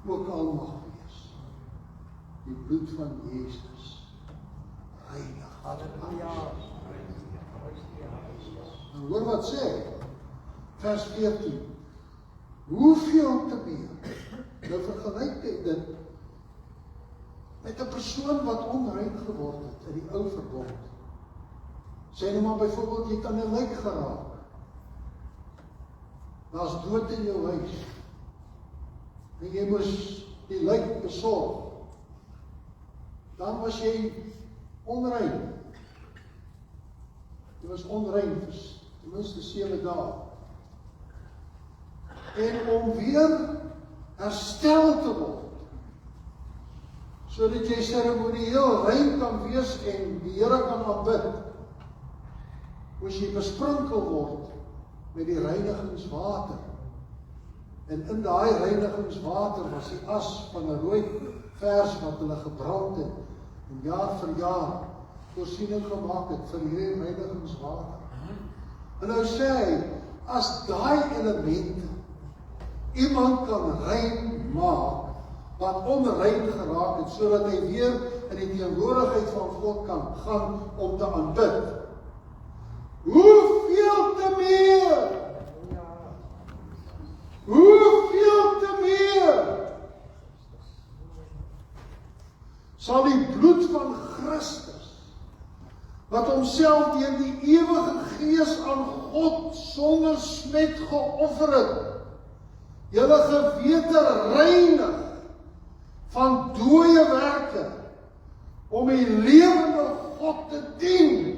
ook al mag wees. Die bloed van Jezus reinig. Halleluja. En hoor wat sê, vers 14. Hoeveel te meer? Nou vergelyk dit met 'n persoon wat onrein geword het in die ou verbond. Sê nou maar byvoorbeeld, jy kan 'n lijk geraak. Daar's dood in jou huis. En jy moes die lijk besorg. Dan was jy onrein. Jy was onrein vir ten minste 7 dae. En om weer herstel te word, sodat jy seremonieel rein kan wees en die Here kan aanbid, moes jy besprinkel word met die reinigingswater. En in daai reinigingswater was die as van 'n rooi vers wat hulle gebrand het en jaar vir jaar voorsiening gemaak het vir hierdie reinigingswater. En nou sê hy, as daai elemente iemand kan rein maak wat onrein geraak het, sodat hy weer in die teenwoordigheid van God kan gaan om te aanbid. Hoeveel te meer? Hoeveel te meer? Sal die bloed van Christus, wat homself deur die ewige Gees aan God sonder smet geoffer het, julle gewete reinig van dooie werke, om die lewende God te dien.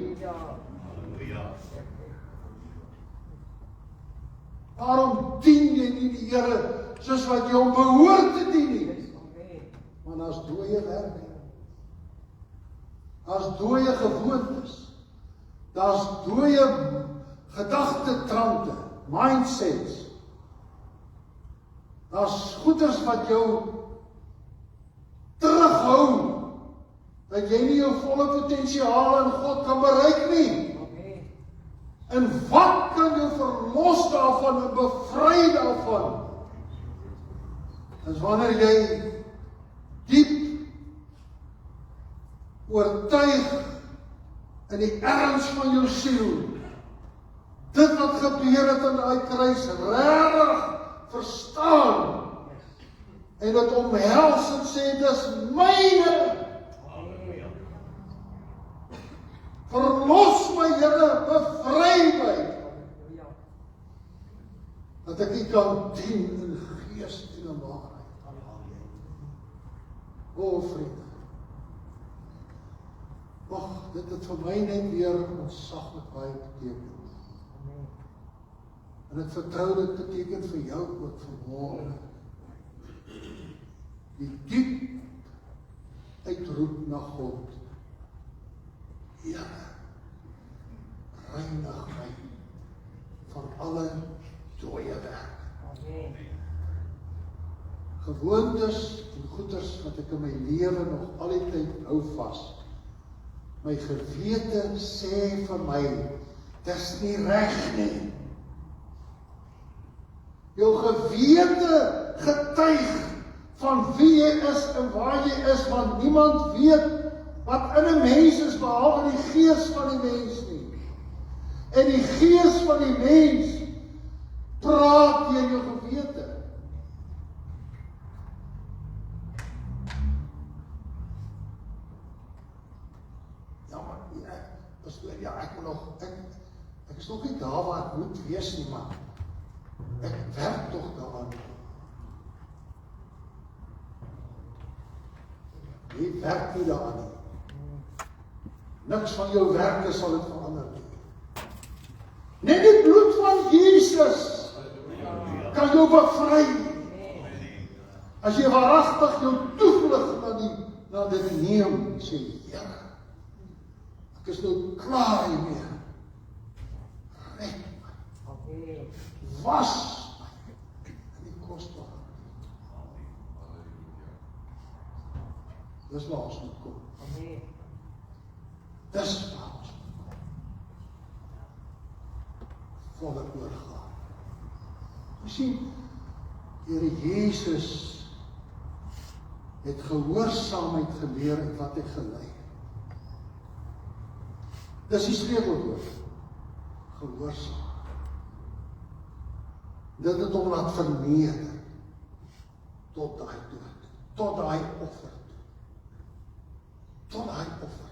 Waarom dien jy nie die Here soos wat jy hom behoort te dien nie? Want daar's dooie werke. Daar's dooie gewoontes. Daar's dooie gedagtetrante, mindsets. Daar's goeders wat jou terughou, dat jy nie jou volle potensiaal in God kan bereik nie. En wat kan jou verlos daarvan en bevry daarvan? Is wanneer jy diep oortuig in die erns van jou siel, dit wat gebeur het aan daai kruis regtig verstaan, en dit omhels en sê, dis myne. Verlos my, Here, bevry my. Dat ek U kan dien in gees en in waarheid. O vriende, ag, dit het vir my net weer ontsaglik baie beteken. En ek vertrou dit beteken vir jou ook vanmôre. Die diep uitroep na God. Here, reinig my van alle dooie werk. Gewoontes en goeders wat ek in my lewe nog al die tyd hou vas. My gewete sê vir my, dis nie reg nie. Jou gewete getuig van wie jy is en waar jy is, want niemand weet wat in 'n mens is behalwe die gees van die mens nie. En die gees van die mens praat deur jou gewete. Ja, maar ek is nog nie daar waar ek moet wees nie, maar ek werk tog daaraan. Jy werk nie daaraan nie. Niks van jou werke sal dit verander nie. Net die bloed van Jesus kan jou bevry. As jy waaragtig jou toevlug na dit neem, sê Here, ek is nou klaar hiermee. Red my. Was my in die kosbare. Dis waar ons moet kom. Dis waar ons moet kom. Volle oorgaan. Jy sien, Here Jesus het gehoorsaamheid geleer en wat hy gelei. Dis die sleutelwoord. Gehoorsaam. Dit het hom laat verneder tot daai dood, tot daai offer. Tot daai offer.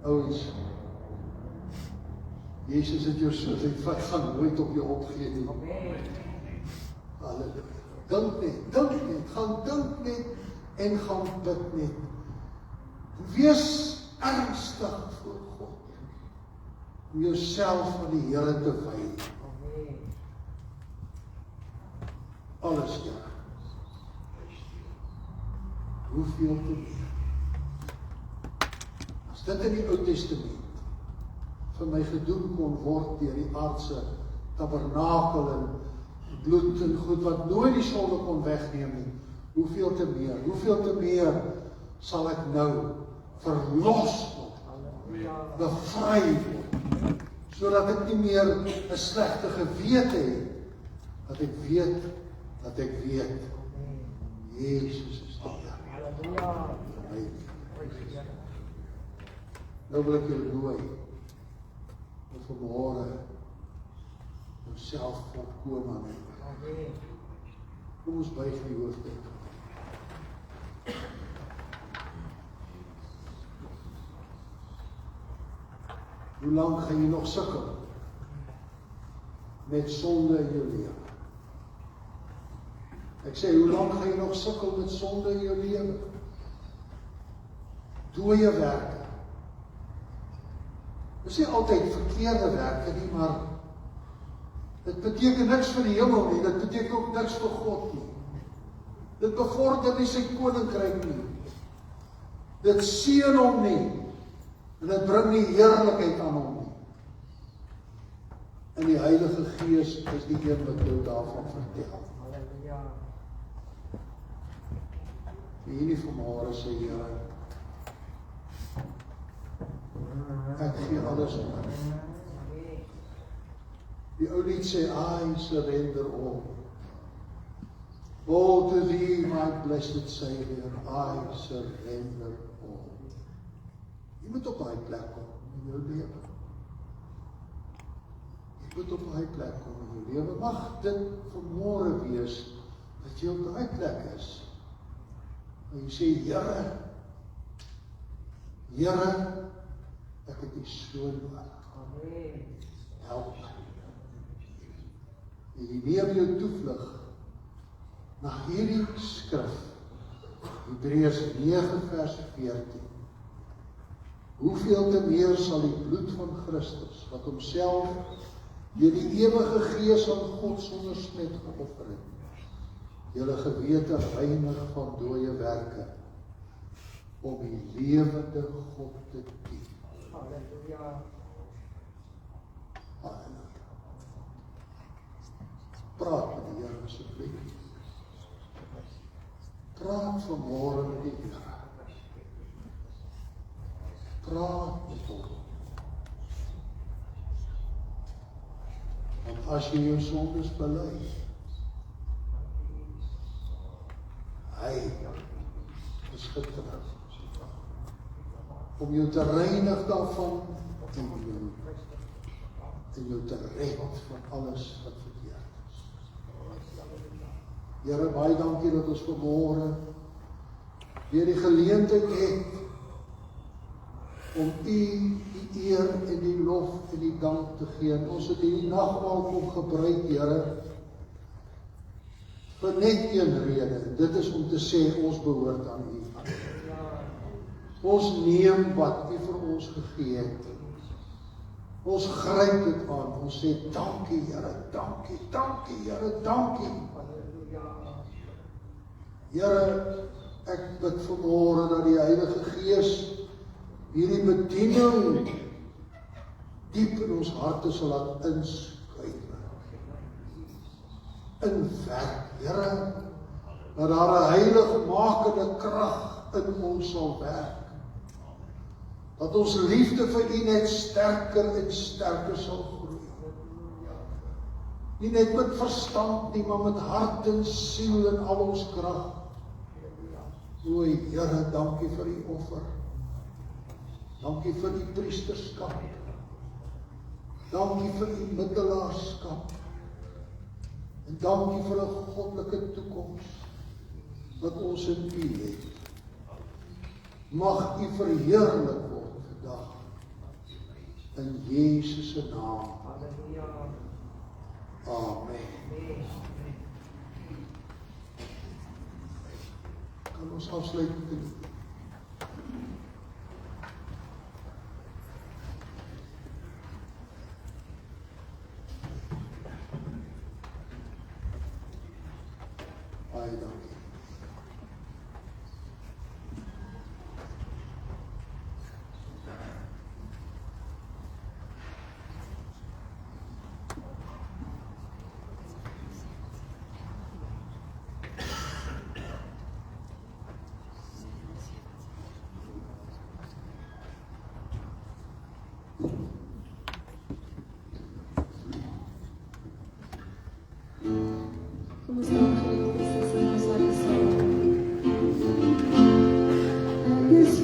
Ouens, Jesus het jou so, hy gaan nooit op jou opgee nie. Halleluja. Dink net, gaan dink net en gaan bid net. Wees ernstig voor God. Om jouself aan die Here te wy. Alles ja. Hoeveel te meer. As dit in die Ou Testament vir my gedoen kon word deur die aardse tabernakel en bloed en goed wat nooit die sonde kon wegneem nie, hoeveel te meer sal ek nou verlos word, bevry word, sodat ek nie meer 'n slegte gewete het, dat ek weet, Jesus is die Here. Nou wil ek julle nooi, om vanmôre jouself volkome aan my. Kom ons buig die hoofde. Hoe lank gaan jy nog sukkel met sonde in jou lewe? Ek sê, hoe lank gaan jy nog sukkel met sonde in jou lewe? Dooie werke. Dit is nie altyd verkeerde werke nie, maar dit beteken niks vir die hemel nie, dit beteken ook niks vir God nie. Dit bevorder nie sy koninkryk nie. Dit seën hom nie, en dit bring nie heerlikheid aan hom nie. En die Heilige Gees is die een wat jou daarvan vertel. Hierdie vanmôre sê Here, ek gee alles oor. Die ou lied sê, I surrender all. All to thee, my blessed Savior, I surrender all. Jy moet op daai plek kom in jou lewe. Jy moet op daai plek kom in jou lewe. Mag dit vanmôre wees, dat jy op daai plek is. En jy sê, Here, ek het U so nodig. Help my. En jy neem jou toevlug na hierdie skrif, Hebreërs 9 vers 14, hoeveel te meer sal die bloed van Christus, wat homself deur die ewige Gees aan God sonder smet geoffer het, julle gewete reinig van dooie werke, om die lewende God te dien. Halleluja. Halleluja. Praat met die Here asseblief. Praat vanmôre met die Here. Praat met hom. Want as jy jou sondes bely, hy is getrou om jou te reinig daarvan en jou te red van alles wat verkeerd is. Here, baie dankie dat ons vanmôre weer die geleentheid het om U die eer en die lof en die dank te gee. En ons het hierdie nagmaal kom gebruik, Here, vir net een rede. Dit is om te sê ons behoort aan U. Ons neem wat U vir ons gegee het. Ons gryp dit aan. Ons sê dankie, Here, dankie, dankie, Here, dankie. Here, ek bid vanmôre dat die Heilige Gees hierdie bediening diep in ons harte sal laat inskuif. Inwerk, Here, dat daar 'n heiligmakende krag in ons sal werk. Dat ons liefde vir U net sterker en sterker sal groei. Nie net met verstand nie, maar met hart en siel en al ons krag. O Here, dankie vir U offer. Dankie vir U priesterskap. Dankie vir U middelaarskap. En dankie vir 'n goddelike toekoms wat ons in U het. Mag U verheerlik word vandag. In Jesus se naam. Amen. Kan ons afsluit met die baie dankie. Kom ons staan geliefdes, en ons laat ons saam. Ek is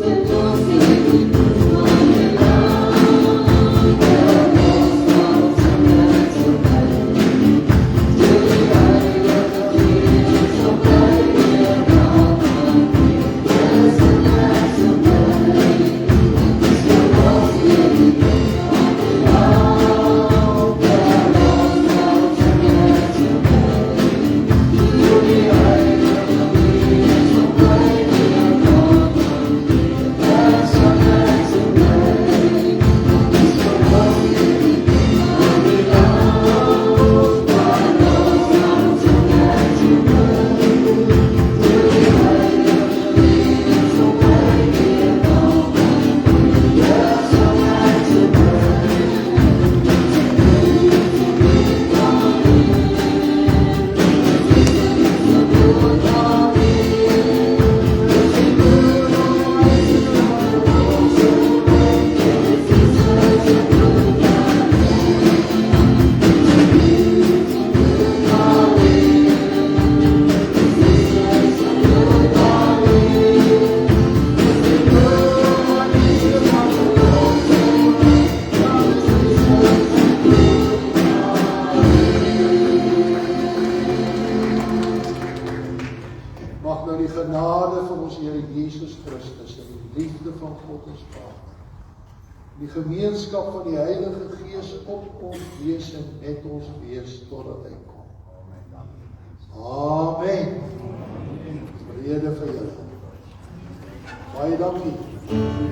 mag nou die genade van ons Here Jesus Christus en die liefde van God ons Vader, die gemeenskap van die Heilige Gees op ons wees en met ons wees totdat hy kom. Amen. Amen. Vrede vir julle. Baie dankie.